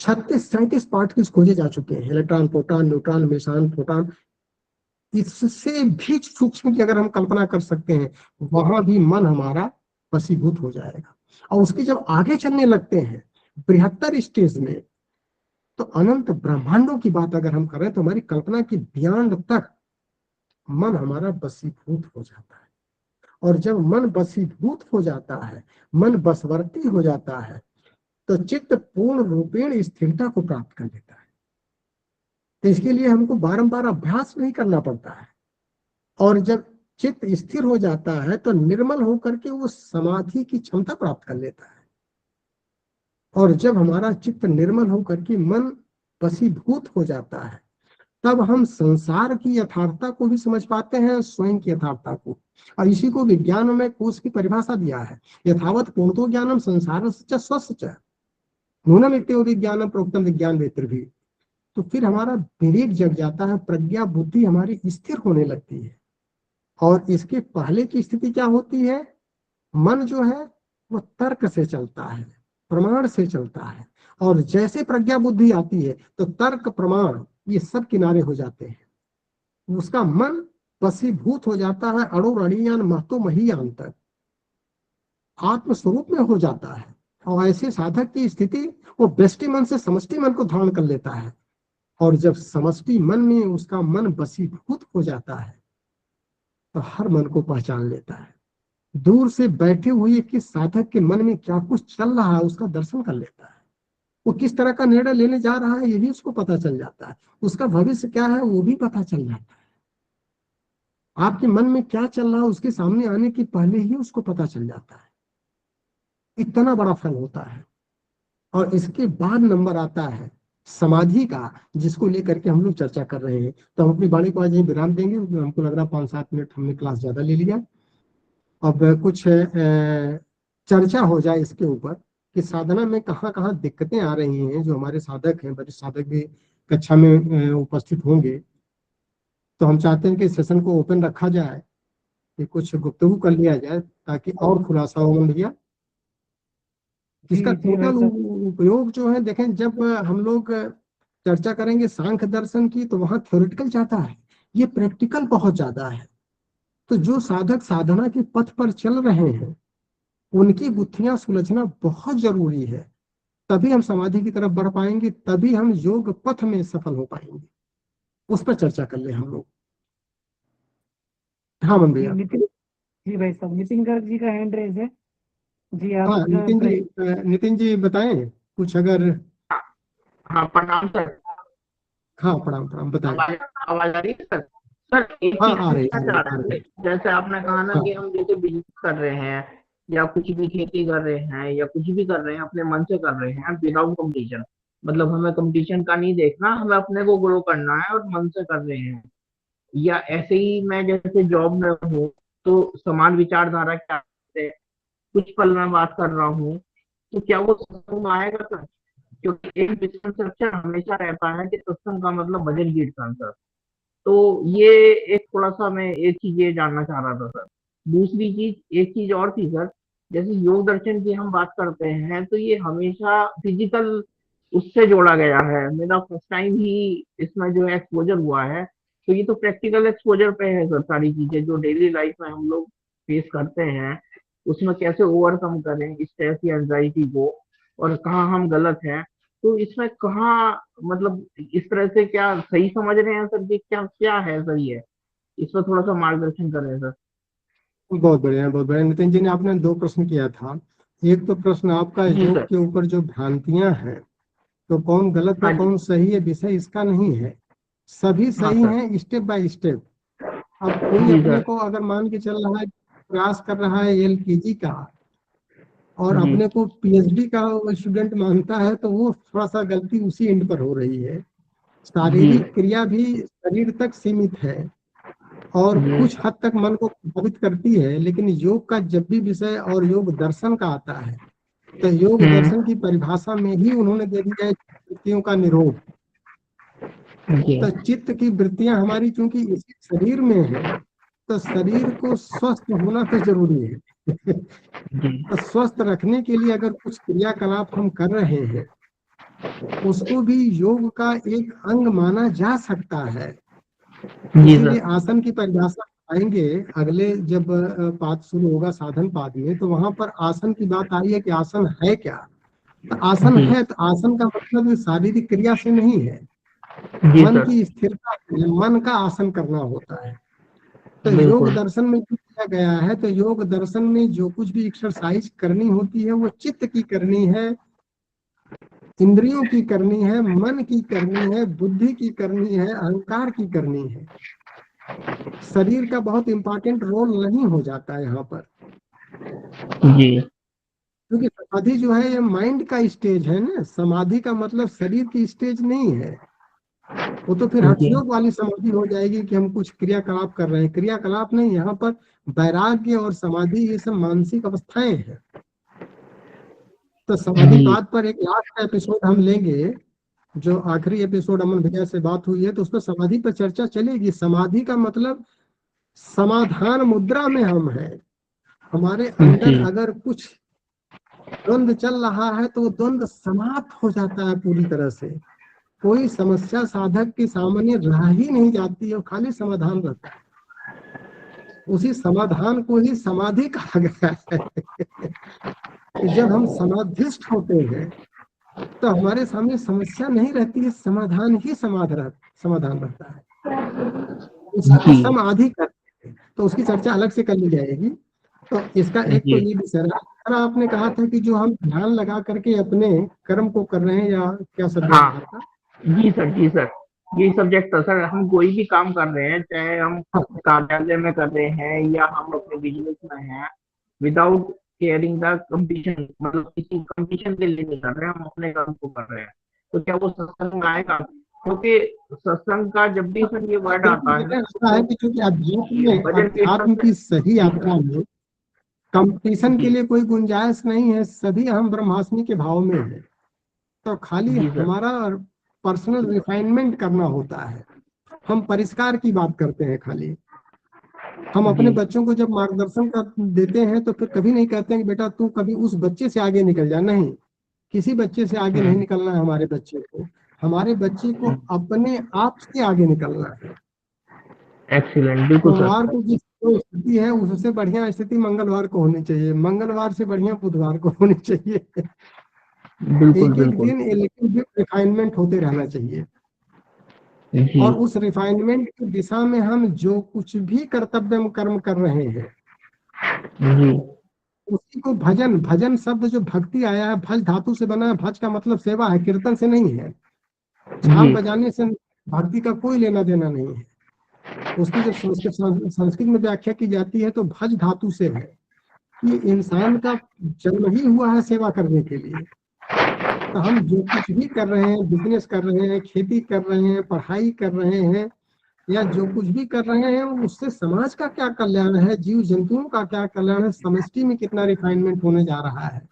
36-37 पार्टिकल्स खोजे जा चुके हैं, electron, proton, neutron, Mason, photon. इससे भी सूक्ष्म की अगर हम कल्पना कर सकते हैं, वहां भी मन हमारा वशीभूत हो जाएगा। और उसके जब आगे चलने लगते हैं बृहत्तर स्टेज में, तो अनंत ब्रह्मांडों की बात अगर हम करें, तो हमारी कल्पना की बियॉन्ड तक मन हमारा वशीभूत हो जाता है। और जब मन वशीभूत हो जाता है, मन बसवर्ती हो जाता है, तो चित्त पूर्ण रूपेण स्थिरता को प्राप्त कर लेता है। तो इसके लिए हमको बारंबार अभ्यास नहीं करना पड़ता है। और जब चित्त स्थिर हो जाता है, तो निर्मल होकर के वो समाधि की क्षमता प्राप्त कर लेता है। और जब हमारा चित्त निर्मल होकर के मन वशीभूत हो जाता है, तब हम संसार की यथार्थता को भी समझ पाते हैं, स्वयं की यथार्थता को। और इसी को विज्ञान में कोश की परिभाषा दिया है, यथावत पूर्णतो ज्ञानम संसार च स्वस्य च नूनम इत्यो विज्ञानम प्रोक्तम विज्ञान वेत्र भी। तो फिर हमारा विवेक जग जाता है, प्रज्ञा बुद्धि हमारी स्थिर होने लगती है। और इसके पहले की स्थिति क्या होती है? मन जो है वो तर्क से चलता है, प्रमाण से चलता है। और जैसे प्रज्ञा बुद्धि आती है, तो तर्क प्रमाण ये सब किनारे हो जाते हैं। उसका मन वशीभूत हो जाता है, अणु रणीयान महतो महीयान तक आत्म स्वरूप में हो जाता है। और ऐसे साधक की स्थिति, वो व्यष्टि मन से समष्टि मन को धारण कर लेता है। और जब समष्टि मन में उसका मन वशीभूत हो जाता है, तो हर मन को पहचान लेता है। दूर से बैठे हुए किस साधक के मन में क्या कुछ चल रहा है, उसका दर्शन कर लेता है। वो किस तरह का निर्णय लेने जा रहा है, ये भी उसको पता चल जाता है। उसका भविष्य क्या है, वो भी पता चल जाता है। आपके मन में क्या चल रहा है, उसके सामने आने के पहले ही उसको पता चल जाता है। इतना बड़ा फल होता है। और इसके बाद नंबर आता है समाधि का, जिसको लेकर के हम लोग चर्चा कर रहे हैं। तो हम अपनी वाणी को आज यहीं विराम देंगे। हमको लग रहा है 5-7 मिनट हमने क्लास ज्यादा ले लिया। अब कुछ चर्चा हो जाए इसके ऊपर कि साधना में कहाँ कहाँ दिक्कतें आ रही हैं। जो हमारे साधक हैं, वरिष्ठ साधक भी कक्षा में उपस्थित होंगे, तो हम चाहते हैं कि सेशन को ओपन रखा जाए, कि कुछ गुफ्तगू कर लिया जाए, ताकि और खुलासा हो भैया। इसका जी जी भाई टोटल साहब। उपयोग जो है, देखें, जब हम लोग चर्चा करेंगे सांख्य दर्शन की, तो वहां थ्योरेटिकल ज्यादा है, ये प्रैक्टिकल बहुत ज्यादा है। तो जो साधक साधना के पथ पर चल रहे हैं, उनकी गुत्थियां सुलझना बहुत जरूरी है। तभी हम समाधि की तरफ बढ़ पाएंगे, तभी हम योग पथ में सफल हो पाएंगे। उस पर चर्चा कर ले हम लोग। हाँ मन जी भैया। नितिन, जी भाई साहब, नितिन गर्ग जी का हैंड रेज है। जी आप हाँ अपना नितिन जी, प्रश्न। नितिन जी बताएं कुछ अगर। हाँ, प्रणाम सर। हाँ प्रणाम प्रणाम, बताएं। आवाज आवाज आ रही है सर? सर, एक हाँ चीज आ रही पूछना आ रही चाह आ रहे रही। थे। जैसे आपने कहा ना हाँ कि हम जैसे बिजनेस कर रहे हैं या कुछ भी खेती कर रहे हैं या कुछ भी कर रहे हैं, अपने मन से कर रहे हैं विदाउट कंपटीशन। मतलब हमें कंपटीशन का नहीं देखना, हमें अपने को ग्रो करना है और मन से कर रहे हैं। या ऐसे ही मैं जैसे जॉब में हूँ, तो समान विचारधारा क्या है, कुछ पल में बात कर रहा हूँ, तो क्या वो समझ में आएगा सर? क्योंकि एक मिसकंसेप्शन हमेशा रहता है कि सत्संग का मतलब भजन कीर्तन सर। तो ये एक थोड़ा सा मैं एक चीज ये जानना चाह रहा था सर। दूसरी चीज, एक चीज और थी सर। जैसे योग दर्शन की हम बात करते हैं, तो ये हमेशा फिजिकल उससे जोड़ा गया है। मेरा फर्स्ट टाइम ही इसमें जो है एक्सपोजर हुआ है। तो ये तो प्रैक्टिकल एक्सपोजर पे है सर, सारी चीजें जो डेली लाइफ में हम लोग फेस करते हैं, उसमें कैसे ओवरकम करें स्ट्रेस या एंजाइटी को, और कहाँ हम गलत हैं। तो इसमें कहाँ, मतलब इस तरह से क्या सही समझ रहे हैं सर? जी, क्या क्या है सर ये? इस पर थोड़ा सा मार्गदर्शन करें सर। बहुत बढ़िया बहुत बढ़िया। नितिन जी ने आपने 2 प्रश्न किया था। एक तो प्रश्न आपका जी योग सर। के ऊपर जो भ्रांतियां हैं, तो कौन गलत है हाँ जी। कौन सही है, विषय इसका नहीं है। सभी हाँ सही सर। हैं स्टेप बाय स्टेप। अब कोई जी अपने सर। को अगर मान के चल रहा है, प्रयास कर रहा है एलकेजी का, और जी। अपने को पीएचडी का स्टूडेंट मानता है, तो वो थोड़ा सा गलती उसी एंड पर हो रही है। शारीरिक क्रिया भी शरीर तक सीमित है और कुछ हद तक मन को प्रभावित करती है, लेकिन योग का जब भी विषय और योग दर्शन का आता है तो योग दर्शन की परिभाषा में ही उन्होंने दे दिया है वृत्तियों का निरोध। तो चित्त की वृत्तियां हमारी चूंकि इसी शरीर में है तो शरीर को स्वस्थ होना तो जरूरी है। तो स्वस्थ रखने के लिए अगर कुछ क्रियाकलाप हम कर रहे हैं उसको भी योग का एक अंग माना जा सकता है। इसीलिए आसन की परिभाषा आएंगे अगले जब पाठ शुरू होगा साधन पाद में, तो वहां पर आसन की बात आई है कि आसन है क्या। तो आसन है तो आसन का मतलब शारीरिक क्रिया से नहीं है, मन की स्थिरता से मन का आसन करना होता है। तो योग दर्शन में किया गया है, तो योग दर्शन में जो कुछ भी एक्सरसाइज करनी होती है वो चित्त की करनी है, इंद्रियों की करनी है, मन की करनी है, बुद्धि की करनी है, अहंकार की करनी है। शरीर का बहुत इंपॉर्टेंट रोल नहीं हो जाता है यहाँ पर जी, क्योंकि समाधि जो है ये माइंड का स्टेज है ना। समाधि का मतलब शरीर की स्टेज नहीं है, वो तो फिर हठयोग वाली समाधि हो जाएगी कि हम कुछ क्रियाकलाप कर रहे हैं। क्रियाकलाप नहीं, यहाँ पर वैराग्य और समाधि ये सब मानसिक अवस्थाएं हैं। तो समाधि पाद पर एक लास्ट एपिसोड हम लेंगे, जो आखिरी एपिसोड अमन भैया से बात हुई है तो उसमें समाधि पर चर्चा चलेगी। समाधि का मतलब समाधान मुद्रा में हम हैं, हमारे अंदर अगर कुछ द्वंद्व चल रहा है तो वो द्वंद्व समाप्त हो जाता है पूरी तरह से। कोई समस्या साधक के सामने रह ही नहीं जाती है, खाली समाधान रहता है। उसी समाधान को ही समाधि कहा गया है। जब हम समाधिस्थ होते हैं तो हमारे सामने समस्या नहीं रहती है, समाधान ही समाधान रहता है। उसकी समाधि करते हैं तो उसकी चर्चा अलग से कर ली जाएगी। तो इसका एक तो ये विषय रहा, आपने कहा था कि जो हम ध्यान लगा करके अपने कर्म को कर रहे हैं, या क्या सब्जेक्ट था? जी सर, ये सब्जेक्ट था सर। हम कोई भी काम कर रहे हैं, चाहे हम कार्यालय में कर रहे हैं या हम अपने बिजनेस में हैं, विदाउट केयरिंग द कंपटीशन, मतलब किसी कंपटीशन के लिए नहीं कर रहे हैं, हम अपने काम को कर रहे हैं, तो क्या वो सत्संग आएगा? क्योंकि सत्संग का जब भी सर ये वर्ड आता है कि क्योंकि अध्यात्म की सही यात्रा में कंपटीशन के लिए कोई गुंजाइश नहीं है, सभी हम ब्रह्मास्मि के भाव में है। तो खाली हमारा पर्सनल रिफाइनमेंट करना होता है, हम परिष्कार की बात करते हैं खाली। हम अपने बच्चों को जब मार्गदर्शन कर देते हैं तो फिर कभी नहीं कहते हैं कि बेटा तू कभी उस बच्चे से आगे निकल जा, नहीं, किसी बच्चे से आगे नहीं निकलना है। हमारे बच्चे को, हमारे बच्चे को अपने आप से आगे निकलना है। एक्सीलेंट, बिल्कुल सर। सोमवार को जिस स्थिति है उससे बढ़िया स्थिति मंगलवार को होनी चाहिए, मंगलवार से बढ़िया बुधवार को होनी चाहिए। बिल्कुल, एक दिन रिफाइनमेंट होते रहना चाहिए। और उस रिफाइनमेंट की दिशा में हम जो कुछ भी कर्तव्य कर्म कर रहे हैं उसी को भजन शब्द जो भक्ति आया है, भज धातु से बना है। भज का मतलब सेवा है, कीर्तन से नहीं है। झाल बजाने से भक्ति का कोई लेना देना नहीं है। उसकी जब संस्कृत में व्याख्या की जाती है तो भज धातु से है। ये इंसान का जन्म ही हुआ है सेवा करने के लिए। तो हम जो कुछ भी कर रहे हैं, बिजनेस कर रहे हैं, खेती कर रहे हैं, पढ़ाई कर रहे हैं, या जो कुछ भी कर रहे हैं, उससे समाज का क्या कल्याण है, जीव जंतुओं का क्या कल्याण है, समष्टि में कितना रिफाइनमेंट होने जा रहा है,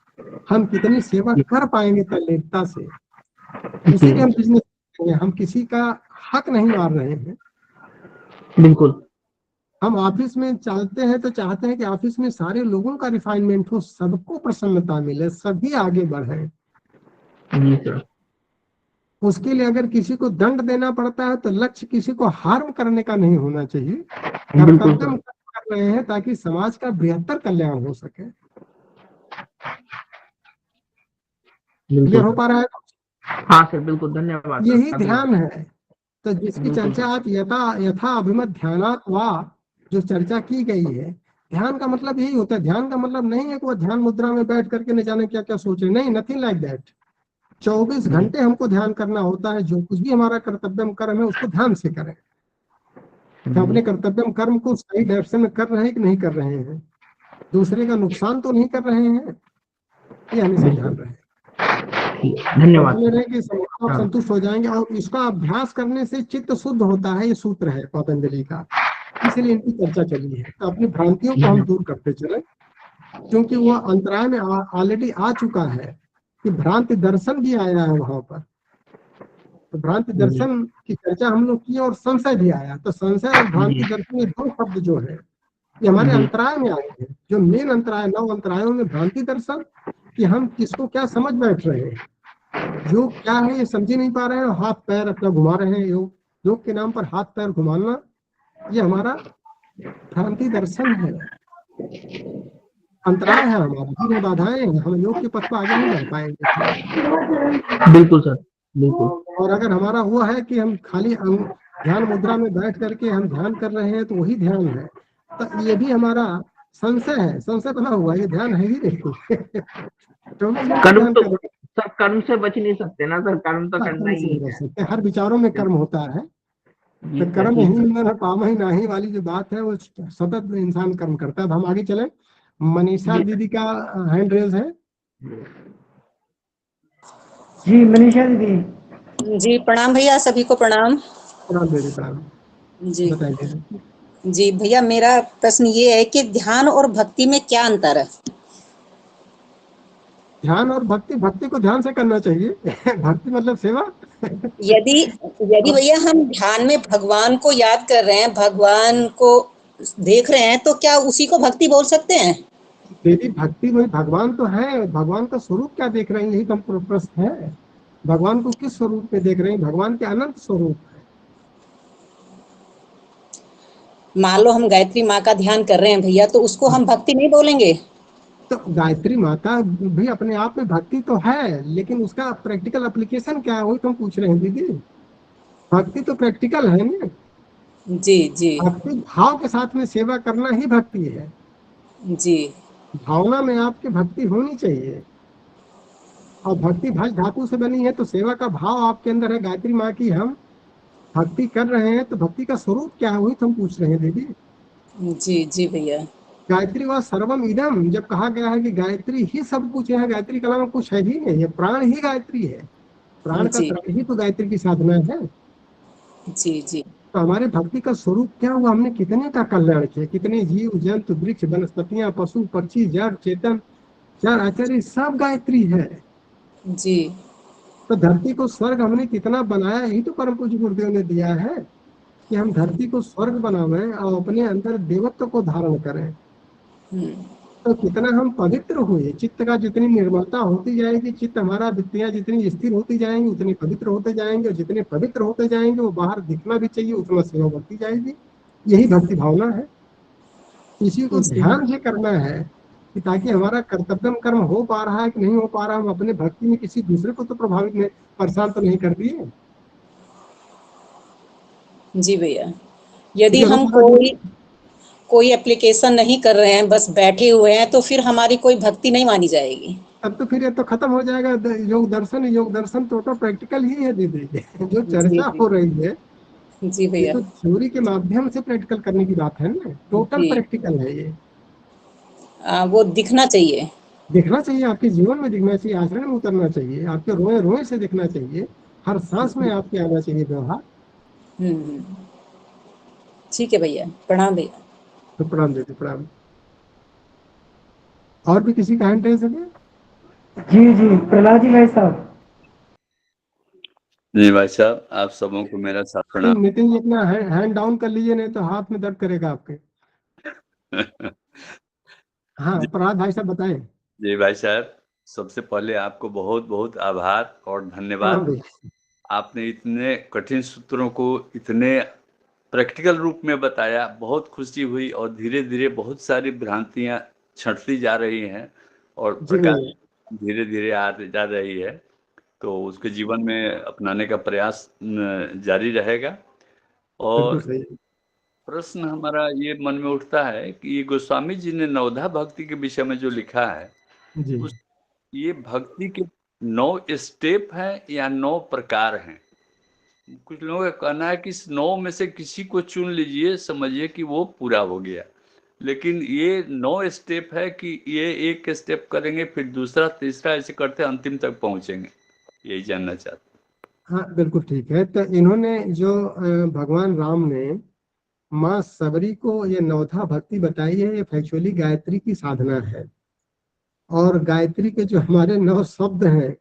हम कितनी सेवा कर पाएंगे तल्लीनता से, उसी के हम बिजनेस करेंगे। हम किसी का हक नहीं मार रहे हैं। बिल्कुल। हम ऑफिस में चलते हैं तो चाहते हैं कि ऑफिस में सारे लोगों का रिफाइनमेंट हो, सबको प्रसन्नता मिले, सभी आगे बढ़े। जी सर। उसके लिए अगर किसी को दंड देना पड़ता है तो लक्ष्य किसी को हार्म करने का नहीं होना चाहिए। कर्तव्य कर रहे हैं ताकि समाज का बेहतर कल्याण हो सके। क्लियर हो पा रहा है? हाँ सर, बिल्कुल, धन्यवाद। यही ध्यान है। तो जिसकी चर्चा आप यथा अभिमत ध्यानात वा जो चर्चा की गई है, ध्यान का मतलब यही होता है। ध्यान का मतलब नहीं है कि वो ध्यान मुद्रा में बैठ करके न जाने क्या क्या सोचे, नहीं, नथिंग लाइक दैट। 24 घंटे हमको ध्यान करना होता है। जो कुछ भी हमारा कर्तव्य कर्म है उसको ध्यान से करें। हम अपने कर्तव्य कर्म को सही डायरेक्शन में कर रहे हैं कि नहीं कर रहे हैं, दूसरे का नुकसान तो नहीं कर रहे हैं, ये हमेशा ध्यान रहे। धन्यवाद। आप हाँ संतुष्ट हो जाएंगे। और इसका अभ्यास करने से चित्त शुद्ध होता है, ये सूत्र है पतंजलि का, इसलिए इनकी चर्चा चली है। तो अपनी भ्रांतियों को हम दूर करते चले, क्योंकि वो अंतराय में ऑलरेडी आ चुका है कि भ्रांति दर्शन भी आया है वहां पर। तो भ्रांति दर्शन की चर्चा हम लोग की और संशय भी आया। तो संशय और भ्रांति दर्शन, ये दो शब्द जो है ये हमारे अंतराय में आए हैं। जो मेन अंतराय, 9 अंतरायों में भ्रांति दर्शन, कि हम किसको क्या समझ बैठ रहे हैं, योग क्या है ये समझ ही नहीं पा रहे हैं, हाथ पैर अपना घुमा रहे हैं। योग के नाम पर हाथ पैर घुमाना, ये हमारा भ्रांति दर्शन है, अंतराय है हमारा, जिन बाधाएं हैं, हम योग के पथ पर आगे नहीं बढ़ पाएंगे। बिल्कुल सर, बिल्कुल। और अगर हमारा वो है कि हम खाली ध्यान मुद्रा में बैठ करके हम ध्यान कर रहे हैं, तो वही ध्यान है, तो ये भी हमारा संशय है, संशय बना हुआ है, ये ध्यान है ही नहीं। तो कर्म ध्यान तो कर सर, कर्म से बच नहीं सकते ना सर, कर्म तो करना ही नहीं है। कर सकते, हर विचारों में कर्म होता है। जी तो सर, कर्म जी ही सर। न पाम ही नाही वाली जो बात है, वो सतत इंसान कर्म करता है। अब हम आगे चले, मनीषा जी दीदी का हैंड रेज है। जी मनीषा दीदी। जी प्रणाम भैया, सभी को प्रणाम। प्रणाम दीदी, प्रणाम। जी बताइए। जी भैया, मेरा प्रश्न ये है कि ध्यान और भक्ति में क्या अंतर है? ध्यान और भक्ति, भक्ति को ध्यान से करना चाहिए। भक्ति मतलब सेवा। यदि यदि भैया हम ध्यान में भगवान को याद कर रहे हैं, भगवान को देख रहे हैं, तो क्या उसी को भक्ति बोल सकते हैं? दीदी भक्ति में भगवान तो है, भगवान का स्वरूप क्या देख रहे हैं, यही तो हम प्रश्न है। भगवान को किस स्वरूप में देख रहे हैं? भगवान के अनंत स्वरूप है। मान लो हम गायत्री माँ का ध्यान कर रहे हैं भैया, तो उसको हम भक्ति नहीं बोलेंगे? तो गायत्री माता भी अपने आप में भक्ति तो है, लेकिन उसका प्रैक्टिकल एप्लीकेशन क्या है, वही तो हम पूछ रहे हैं दीदी। भक्ति तो प्रैक्टिकल है ना। जी जी भक्ति भाव के साथ में सेवा करना ही भक्ति है। जी भावना में आपकी भक्ति होनी चाहिए। और भक्ति भज धातु से बनी है, तो सेवा का भाव आपके अंदर है। गायत्री माँ की हम भक्ति कर रहे हैं, तो भक्ति का स्वरूप क्या है, वही तो हम पूछ रहे हैं दीदी। जी जी भैया। गायत्री व सर्वम इदम, जब कहा गया है कि गायत्री ही सब कुछ है, गायत्री के अलावा कुछ है ही नहीं, ये प्राण ही गायत्री है। प्राण का जी त्राण ही तो गायत्री की साधना है। जी जी तो हमारे भक्ति का स्वरूप क्या हुआ, हमने कितने का कल्याण किया, कितने जीव जंतु वृक्ष वनस्पतियां पशु पक्षी जड़ चेतन चार आचार्य सब गायत्री है। जी तो धरती को स्वर्ग हमने कितना बनाया, यही तो परम पूज्य गुरुदेव ने दिया है कि हम धरती को स्वर्ग बनावे और अपने अंदर देवत्व को धारण करें। तो कितना हम पवित्र हुए, चित्त का जितनी निर्मलता होती जाएगी, चित्त हमारा वृत्तियां जितनी स्थिर होती जाएंगी, उतनी पवित्र होते जाएंगे, और जितने पवित्र होते जाएंगे वो बाहर दिखना भी चाहिए, उतना सेवा बढ़ती जाएगी। यही भक्ति भावना है। इसी को जी ध्यान से करना है कि ताकि हमारा कर्तव्य कर्म हो पा रहा है कि नहीं हो पा रहा, हम अपने भक्ति में किसी दूसरे को तो प्रभावित नहीं, परेशान तो नहीं कर दिए। जी भैया, यदि जब हम कोई एप्लीकेशन नहीं कर रहे हैं, बस बैठे हुए हैं, तो फिर हमारी कोई भक्ति नहीं मानी जाएगी? तब तो फिर ये तो खत्म हो जाएगा। योग दर्शन टोटल प्रैक्टिकल ही है दीदी। जो जी चर्चा जी हो रही है, जी ये भैया। तो थ्योरी के माध्यम से प्रैक्टिकल करने की बात है ना, टोटल जी प्रैक्टिकल है ये। वो दिखना चाहिए। दिखना चाहिए, आपके जीवन में दिखना चाहिए, आचरण में उतरना चाहिए, आपके रोए रोए से दिखना चाहिए, हर सांस में आपके आना चाहिए व्यवहार। हम्म। ठीक है भैया, प्रणाम भैया। तो प्रणाम दीदी, प्रणाम। और भी किसी का हैंड रेज है क्या? जी जी प्रहलाद जी भाई साहब। जी भाई साहब, आप सबों को मेरा साथ प्रणाम। नितिन जी अपना हैंड डाउन कर लीजिए, नहीं तो हाथ में दर्द करेगा आपके। हाँ प्रहलाद भाई साहब बताएं। जी भाई साहब, सबसे पहले आपको बहुत बहुत आभार और प्रणाम धन्यवाद। भैया। आपने इतने कठिन सूत्रों को इतने प्रैक्टिकल रूप में बताया, बहुत खुशी हुई, और धीरे धीरे बहुत सारी भ्रांतियां छंटती जा रही हैं और जी प्रकाश भैया, धीरे धीरे आ जा रही है। तो उसके जीवन में अपनाने का प्रयास जारी रहेगा। बिल्कुल और सही। प्रश्न हमारा ये मन में उठता है कि ये गोस्वामी जी ने नवधा भक्ति के विषय में जो लिखा है, जी उस ये भक्ति के 9 स्टेप हैं या 9 प्रकार हैं? कुछ लोगों का कहना है कि इस 9 में से किसी को चुन लीजिए, समझिए कि वो पूरा हो गया। लेकिन ये 9 स्टेप है कि ये एक स्टेप करेंगे, फिर दूसरा तीसरा ऐसे करते अंतिम तक पहुंचेंगे। यही जानना चाहते हैं। हाँ बिल्कुल ठीक है। तो इन्होंने जो भगवान राम ने माँ सबरी को ये नवधा भक्ति बताई है, ये एक्चुअली गायत्री की साधना है। और गायत्री के जो हमारे 9 शब्द हैं,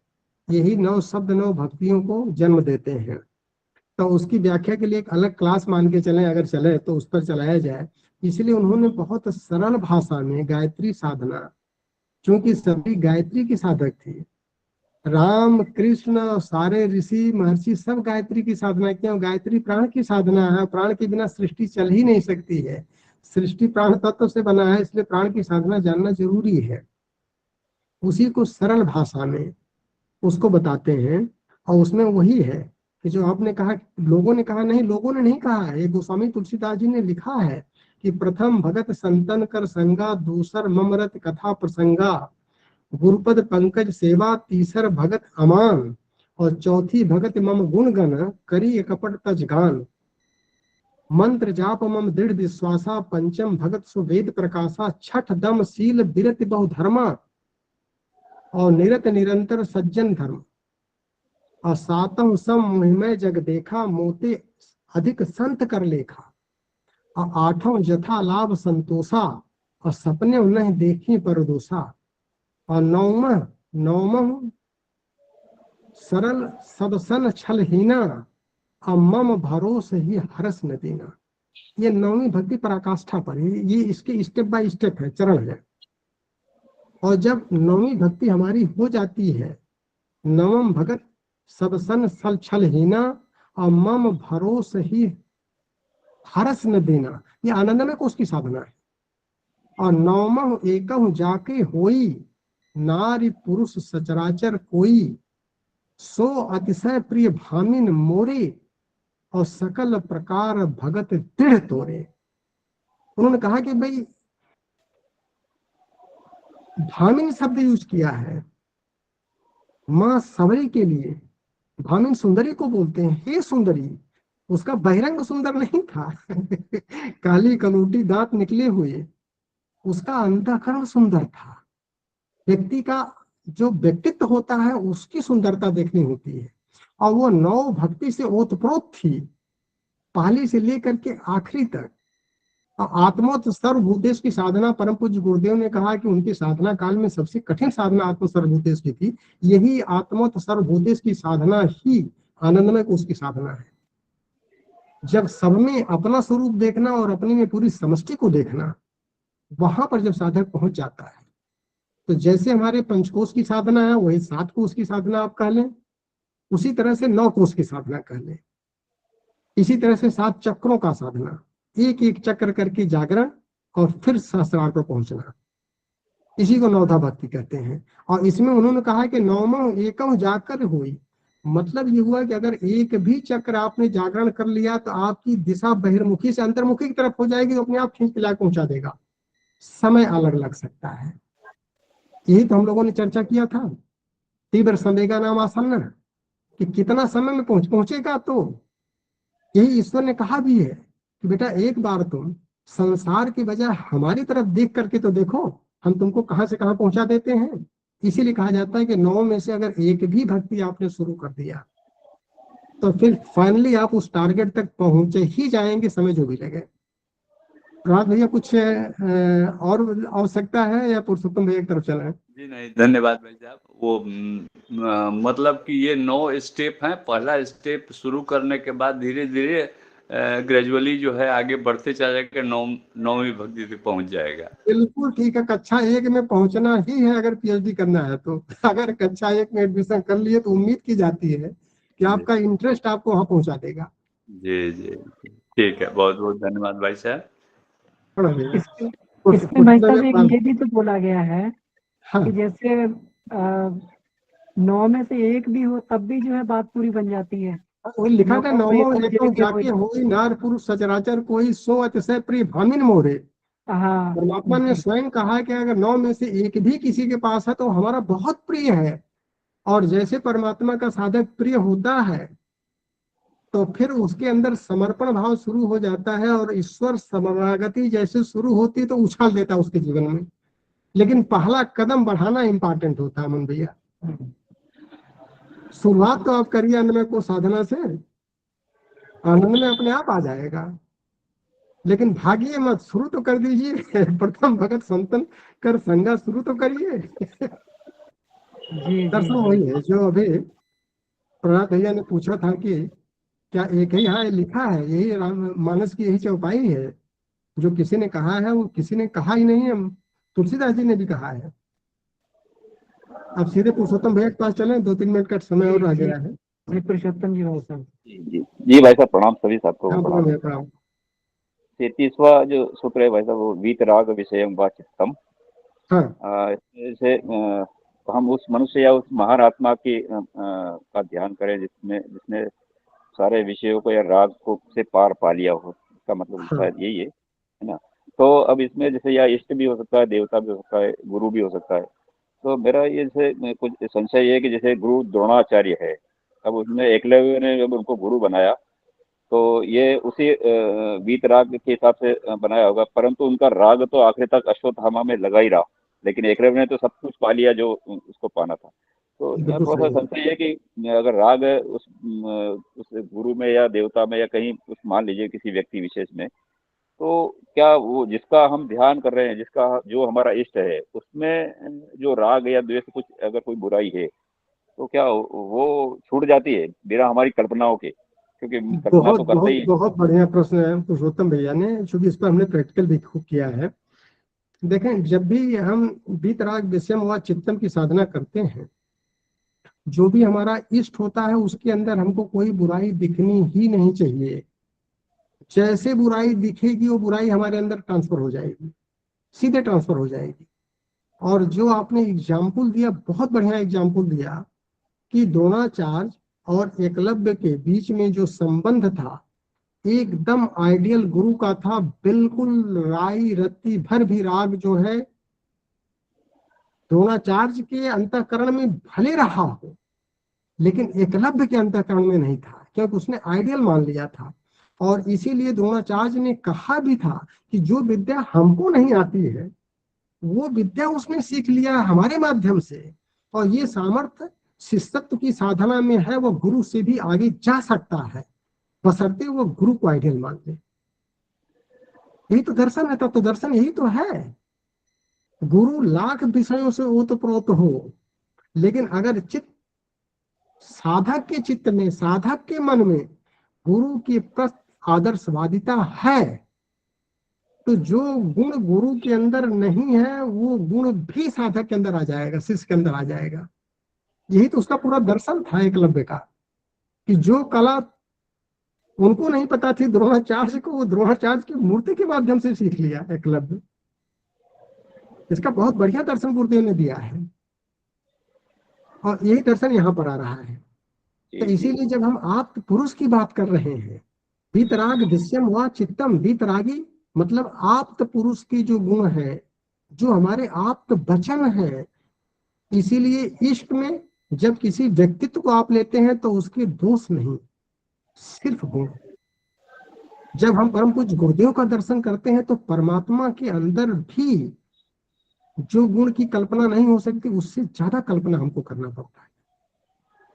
यही 9 शब्द 9 भक्तियों को जन्म देते हैं। तो उसकी व्याख्या के लिए एक अलग क्लास मान के चलें, अगर चले तो उस पर चलाया जाए। इसलिए उन्होंने बहुत सरल भाषा में गायत्री साधना, क्योंकि सभी गायत्री की साधक थी, राम कृष्ण और सारे ऋषि महर्षि सब गायत्री की साधना किया। गायत्री प्राण की साधना है, प्राण के बिना सृष्टि चल ही नहीं सकती है। सृष्टि प्राण तत्व से बना है, इसलिए प्राण की साधना जानना जरूरी है। उसी को सरल भाषा में उसको बताते हैं। और उसमें वही है कि जो आपने कहा, लोगों ने कहा नहीं, लोगों ने नहीं कहा है, ये गोस्वामी तुलसीदास जी ने लिखा है कि प्रथम भगत संतन कर संगा, दूसर ममरत कथा प्रसंगा, गुरुपद पंकज सेवा, तीसर भगत अमान, और चौथी भगत मम गुण गण, करी कपट तज गान, मंत्र जाप मम दृढ़ विश्वासा, पंचम भगत सुवेद प्रकाशा, छठ दम शील बिरत बहुधर्मा, और निरत निरंतर सज्जन धर्म, और सातम सम महिमय जग देखा, मोते अधिक संत कर लेखा, और आठों जथा लाभ संतोषा, और सपने उन्हें देखी परदोषा, और नौम सरल सबसन छलहीना, और मम भरोस ही हरस न देना। ये 9वीं भक्ति पराकाष्ठा पर है, ये इसके स्टेप बाय स्टेप है, चरण है। और जब 9वीं भक्ति हमारी हो जाती है, नवम भगत सबसन सल छलहीना, और मम भरोस ही हरस न देना, ये आनंदमय कोश की साधना है। और नवम एकम जाके होई, नारी पुरुष सचराचर कोई, सो अतिशय प्रिय भामिन मोरे, और सकल प्रकार भगत दृढ़ तोरे। उन्होंने कहा कि भाई भामिन शब्द यूज किया है माँ सबरी के लिए। भामिन सुंदरी को बोलते हैं, हे सुंदरी। उसका बहिरंग सुंदर नहीं था काली कलूटी दांत निकले हुए, उसका अंतःकरण सुंदर था। व्यक्ति का जो व्यक्तित्व होता है उसकी सुंदरता देखनी होती है। और वो 9 भक्ति से ओतप्रोत थी, पहली से लेकर के आखिरी तक। आत्मोत सर्वभूतेश की साधना, परम पूज्य गुरुदेव ने कहा कि उनकी साधना काल में सबसे कठिन साधना आत्म सर्वभूतेश की थी। यही आत्मोत सर्वभूतेश की साधना ही आनंदमय कोश की साधना है। जब सब में अपना स्वरूप देखना और अपने में पूरी समष्टि को देखना, वहां पर जब साधक पहुंच जाता है, तो जैसे हमारे पंचकोश की साधना है, वही 7 कोश की साधना आप कह लें, उसी तरह से 9 कोश की साधना कह लें। इसी तरह से 7 चक्रों का साधना, एक एक चक्र करके जागरण, और फिर सहस्रार पर पहुंचना, इसी को नवधा भक्ति कहते हैं। और इसमें उन्होंने कहा कि नवम एकम जाकर हुई, मतलब ये हुआ कि अगर एक भी चक्र आपने जागरण कर लिया तो आपकी दिशा बहिर्मुखी से अंतर्मुखी की तरफ हो जाएगी, तो अपने आप खींच के लाके पहुंचा देगा। समय अलग लग सकता है, यही तो हम लोगों ने चर्चा किया था, तीव्र संवेगा नाम आसन्न, कि कितना समय में पहुंचेगा। तो यही ईश्वर ने कहा भी है कि बेटा एक बार तुम संसार की बजाय हमारी तरफ देख करके तो देखो, हम तुमको कहां से कहां पहुंचा देते हैं। इसीलिए कहा जाता है कि 9 में से अगर एक भी भक्ति आपने शुरू कर दिया तो फिर फाइनली आप उस टारगेट तक पहुंचे ही जाएंगे, समय जो भी लगे। राज भैया कुछ और आवश्यकता है या पुरुषोत्तम भैया की तरफ चले? जी नहीं, धन्यवाद भाई साहब। वो मतलब कि ये 9 स्टेप हैं। पहला स्टेप शुरू करने के बाद धीरे धीरे ग्रेजुअली जो है आगे बढ़ते चला जाकर 9वीं भक्ति तक पहुंच जाएगा। बिल्कुल ठीक है, कक्षा 1 में पहुंचना ही है अगर पीएचडी करना है तो। अगर कक्षा 1 में एडमिशन कर लिए तो उम्मीद की जाती है कि आपका इंटरेस्ट आपको वहां पहुंचा देगा। जी जी, ठीक है, बहुत बहुत धन्यवाद भाई साहब। इसमें भाई साहब एक ये भी तो बोला गया है हाँ। कि जैसे 9 में से एक भी हो तब भी जो है बात पूरी बन जाती है। वही लिखा था, नवमो एकम जाके होई, नार पुरुष सचराचर कोई, सो अतिशय प्रिय भामिन मोरे। हाँ, परमात्मा ने स्वयं कहा कि अगर 9 में से एक भी किसी के पास है तो हमारा बहुत प्रिय है। और जैसे परमात्मा का साधक प्रिय होता है तो फिर उसके अंदर समर्पण भाव शुरू हो जाता है, और ईश्वर शरणागति जैसे शुरू होती है तो उछाल देता है उसके जीवन में। लेकिन पहला कदम बढ़ाना इंपॉर्टेंट होता है मन भैया। शुरुआत तो आप करिए अन्नमय को साधना से, आनंद में अपने आप आ जाएगा। लेकिन भागिए मत, शुरू तो कर दीजिए। प्रथम भगत संतन कर संगा शुरू तो करिए। जी दरअसल जी वही जी। है जो अभी प्रहलाद भैया ने पूछा था कि क्या एक ही है लिखा है, यही मानस की यही चौपाई है। जो किसी ने कहा है वो किसी ने कहा ही नहीं है, तुलसीदास जी ने भी कहा है। अब सीधे पुरुषोत्तम भैया के पास चले, 2-3 मिनट का समय और रह जी गया है। जी पुरुषोत्तम जी भाई साहब। जी जी जी भाई साहब, प्रणाम सभी छात्रों हाँ को प्रणाम प्रणाम। भैया प्रणाम। 33वां जो सूत्र है भाई साहब, वो वीतराग विषयम व चित्तम। हाँ इससे हम उस मनुष्य या उस महान आत्मा की का ध्यान करें जिसने सारे विषयों को या राग को से पार पा लिया हो, इसका मतलब हाँ शायद यही है ना। तो अब इसमें जैसे या इष्ट भी हो सकता है, देवता भी हो सकता है, गुरु भी हो सकता है। तो मेरा ये जैसे कुछ संशय ये है कि जैसे गुरु द्रोणाचार्य है, अब उसने एकलव्य ने जब उनको गुरु बनाया तो ये उसी वीतराग के हिसाब से बनाया होगा, परंतु उनका राग तो आखिर तक अश्वत्थामा में लगा ही रहा। लेकिन एकलव्य ने तो सब कुछ पा लिया जो उसको पाना था। तो मैं बिल्कुल थोड़ा सही सा है। संशय है कि अगर राग उस गुरु में या देवता में या कहीं उस मान लीजिए किसी व्यक्ति विशेष में, तो क्या वो जिसका हम ध्यान कर रहे हैं, जिसका जो हमारा इष्ट है, उसमें जो राग या द्वेष कुछ अगर कोई बुराई है, तो क्या वो छूट जाती है बिना हमारी कल्पनाओं के? क्योंकि कल्पना बहुत तो करते बहुत ही हैं। बहुत बढ़िया प्रश्न है पुरुषोत्तम भैया ने, क्योंकि इस पर हमने प्रैक्टिकल भी खूब किया है। देखें, जब भी हम वीतराग विषयम व चित्तम की साधना करते हैं, जो भी हमारा इष्ट होता है उसके अंदर हमको कोई बुराई दिखनी ही नहीं चाहिए। जैसे बुराई दिखेगी वो बुराई हमारे अंदर ट्रांसफर हो जाएगी, सीधे ट्रांसफर हो जाएगी। और जो आपने एग्जाम्पल दिया, बहुत बढ़िया एग्जाम्पल दिया कि द्रोणाचार्य और एकलव्य के बीच में जो संबंध था एकदम आइडियल गुरु का था। बिल्कुल राई रत्ती भर भी राग जो है द्रोणाचार्य के अंतःकरण में भले रहा हो, लेकिन एकलव्य के अंतःकरण में नहीं था, क्योंकि उसने आइडियल मान लिया था। और इसीलिए द्रोणाचार्य ने कहा भी था कि जो विद्या हमको नहीं आती है वो विद्या उसने सीख लिया हमारे माध्यम से। और ये सामर्थ्य शिष्यत्व की साधना में है, वो गुरु से भी आगे जा सकता है, बशर्ते वो गुरु को आइडियल मान ले। यही तो दर्शन है, तब तो दर्शन यही तो है। गुरु लाख विषयों से ओतप्रोत हो, लेकिन अगर चित्त साधक के चित्त में, साधक के मन में गुरु की प्रति आदर्शवादिता है, तो जो गुण गुरु के अंदर नहीं है वो गुण भी साधक के अंदर आ जाएगा, शिष्य के अंदर आ जाएगा। यही तो उसका पूरा दर्शन था एकलव्य का, कि जो कला उनको नहीं पता थी द्रोणाचार्य को, वो द्रोणाचार्य की मूर्ति के माध्यम से सीख लिया एकलव्य। इसका बहुत बढ़िया दर्शन गुरुदेव ने दिया है, और यही दर्शन यहाँ पर आ रहा है। तो जी जी इसीलिए जब हम आप्त पुरुष की बात कर रहे हैं, वीतराग विषयम व चित्तम, वीतरागी मतलब आप्त पुरुष की जो गुण है, जो हमारे आप्त वचन है। इसीलिए इश्क में जब किसी व्यक्तित्व को आप लेते हैं तो उसके दोष नहीं, सिर्फ गुण। जब हम परम पूज्य गुरुदेव का दर्शन करते हैं तो परमात्मा के अंदर भी जो गुण की कल्पना नहीं हो सकती, उससे ज्यादा कल्पना हमको करना पड़ता है।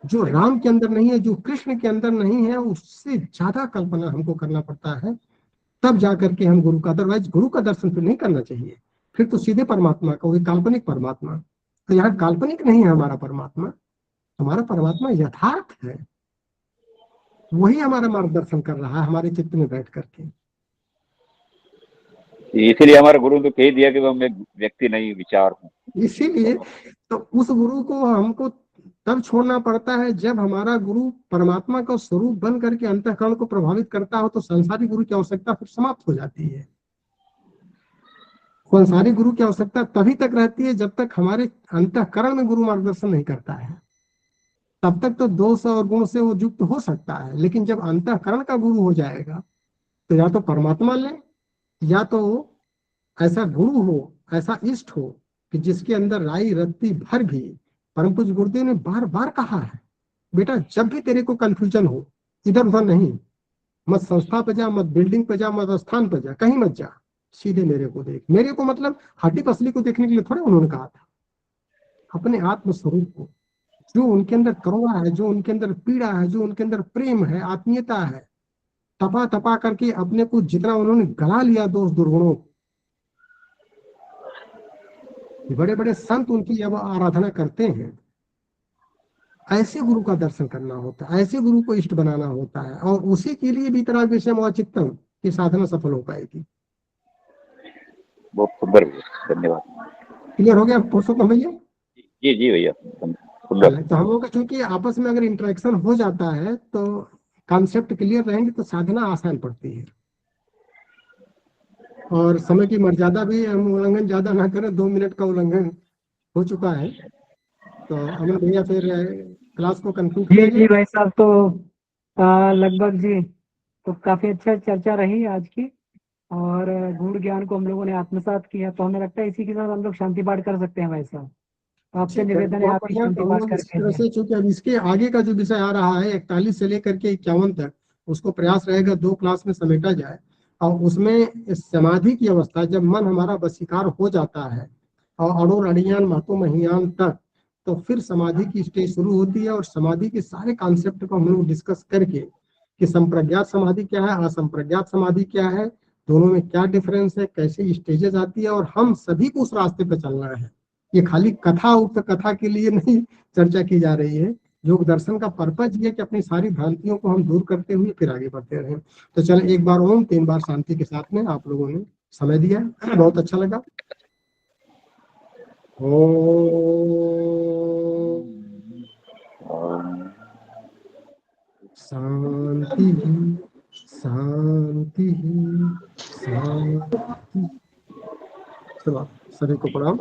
जो राम के अंदर नहीं है, जो कृष्ण के अंदर नहीं है, उससे ज्यादा कल्पना हमको करना पड़ता है, तब जाकर के हम गुरु का, अदरवाइज गुरु का दर्शन फिर नहीं करना चाहिए। फिर तो सीधे परमात्मा का, वही काल्पनिक परमात्मा। तो यहाँ काल्पनिक नहीं है हमारा परमात्मा, हमारा परमात्मा यथार्थ है। वही हमारा मार्गदर्शन कर रहा है हमारे चित्त में बैठ करके। इसीलिए हमारे गुरु ने तो कह दिया कि मैं व्यक्ति नहीं, विचार हूँ। इसीलिए तो उस गुरु को हमको तब छोड़ना पड़ता है जब हमारा गुरु परमात्मा का स्वरूप बन करके अंतःकरण को प्रभावित करता हो, तो संसारी गुरु की आवश्यकता फिर समाप्त हो जाती है। संसारी गुरु की आवश्यकता तभी तक रहती है जब तक हमारे अंतःकरण में गुरु मार्गदर्शन नहीं करता है। तब तक तो दोष और गुण से वो युक्त हो सकता है, लेकिन जब अंतःकरण का गुरु हो जाएगा तो या तो परमात्मा ले, या तो ऐसा गुरु हो, ऐसा इष्ट हो कि जिसके अंदर राई रत्ती भर भी। परम पूज्य गुरुदेव ने बार बार कहा है, बेटा जब भी तेरे को कंफ्यूजन हो, इधर उधर नहीं, मत संस्था पे जा, मत बिल्डिंग पे जा, मत स्थान पे जा, कहीं मत जा, सीधे मेरे को देख। मेरे को मतलब हड्डी पसली को देखने के लिए थोड़े उन्होंने कहा था, अपने आत्म स्वरूप को। जो उनके अंदर करुणा है, जो उनके अंदर पीड़ा है, जो उनके अंदर प्रेम है, आत्मीयता है, तपा तपा करके अपने को जितना उन्होंने गला लिया दोष दुर्गुणों, बड़े बड़े संत उनकी जब आराधना करते हैं, ऐसे गुरु का दर्शन करना होता है, ऐसे गुरु को इष्ट बनाना होता है, और उसी के लिए वितराग विषय औचित्यम की साधना सफल हो पाएगी। बहुत सुंदर भैया, धन्यवाद। क्लियर हो गया पुरुषोत्तम भैया? जी जी भैया, सुंदर। तो हम लोग का चूंकि आपस में अगर इंटरेक्शन हो जाता है तो कॉन्सेप्ट क्लियर रहेंगे तो साधना आसान पड़ती है। और समय की मर्यादा भी हम उल्लंघन ज्यादा ना करें, 2 मिनट का उल्लंघन हो चुका है, तो अमन भैया फिर क्लास को कंक्लूड किया जी जाए। भाई साहब, तो लगभग जी तो काफी अच्छा चर्चा रही आज की, और गूढ़ ज्ञान को हम लोगों ने आत्मसात किया। तो हमें लगता है इसी के साथ हम लोग शांति पाठ कर सकते हैं भाई साहब। तो आपसे ठीक है, निवेदन है बहुत आप भी बढ़िया। शांति तो हम पाठ लोग इस करके तरह दें। से, चूंकि अब इसके आगे का जो विषय आ रहा है 41 से लेकर के 51 तक, उसको प्रयास रहेगा 2 क्लास में समेटा जाए। और उसमें इस समाधि की अवस्था, जब मन हमारा वशीकार हो जाता है और अणुर अणियान महतो महियान तक, तो फिर समाधि की स्टेज शुरू होती है। और समाधि के सारे कॉन्सेप्ट को हम लोग डिस्कस करके कि संप्रज्ञात समाधि क्या है, असंप्रज्ञात समाधि क्या है, दोनों में क्या डिफरेंस है, कैसे स्टेजेस आती है, और हम सभी को उस रास्ते पर चलना है। ये खाली कथा उक्त कथा के लिए नहीं चर्चा की जा रही है। योग दर्शन का पर्पज ये है कि अपनी सारी भ्रांतियों को हम दूर करते हुए फिर आगे बढ़ते रहें। तो चल, एक बार ओम, 3 बार शांति के साथ में आप लोगों ने समय दिया, बहुत अच्छा लगा। ओम शांति शांति शांति। चलो, सभी को प्रणाम।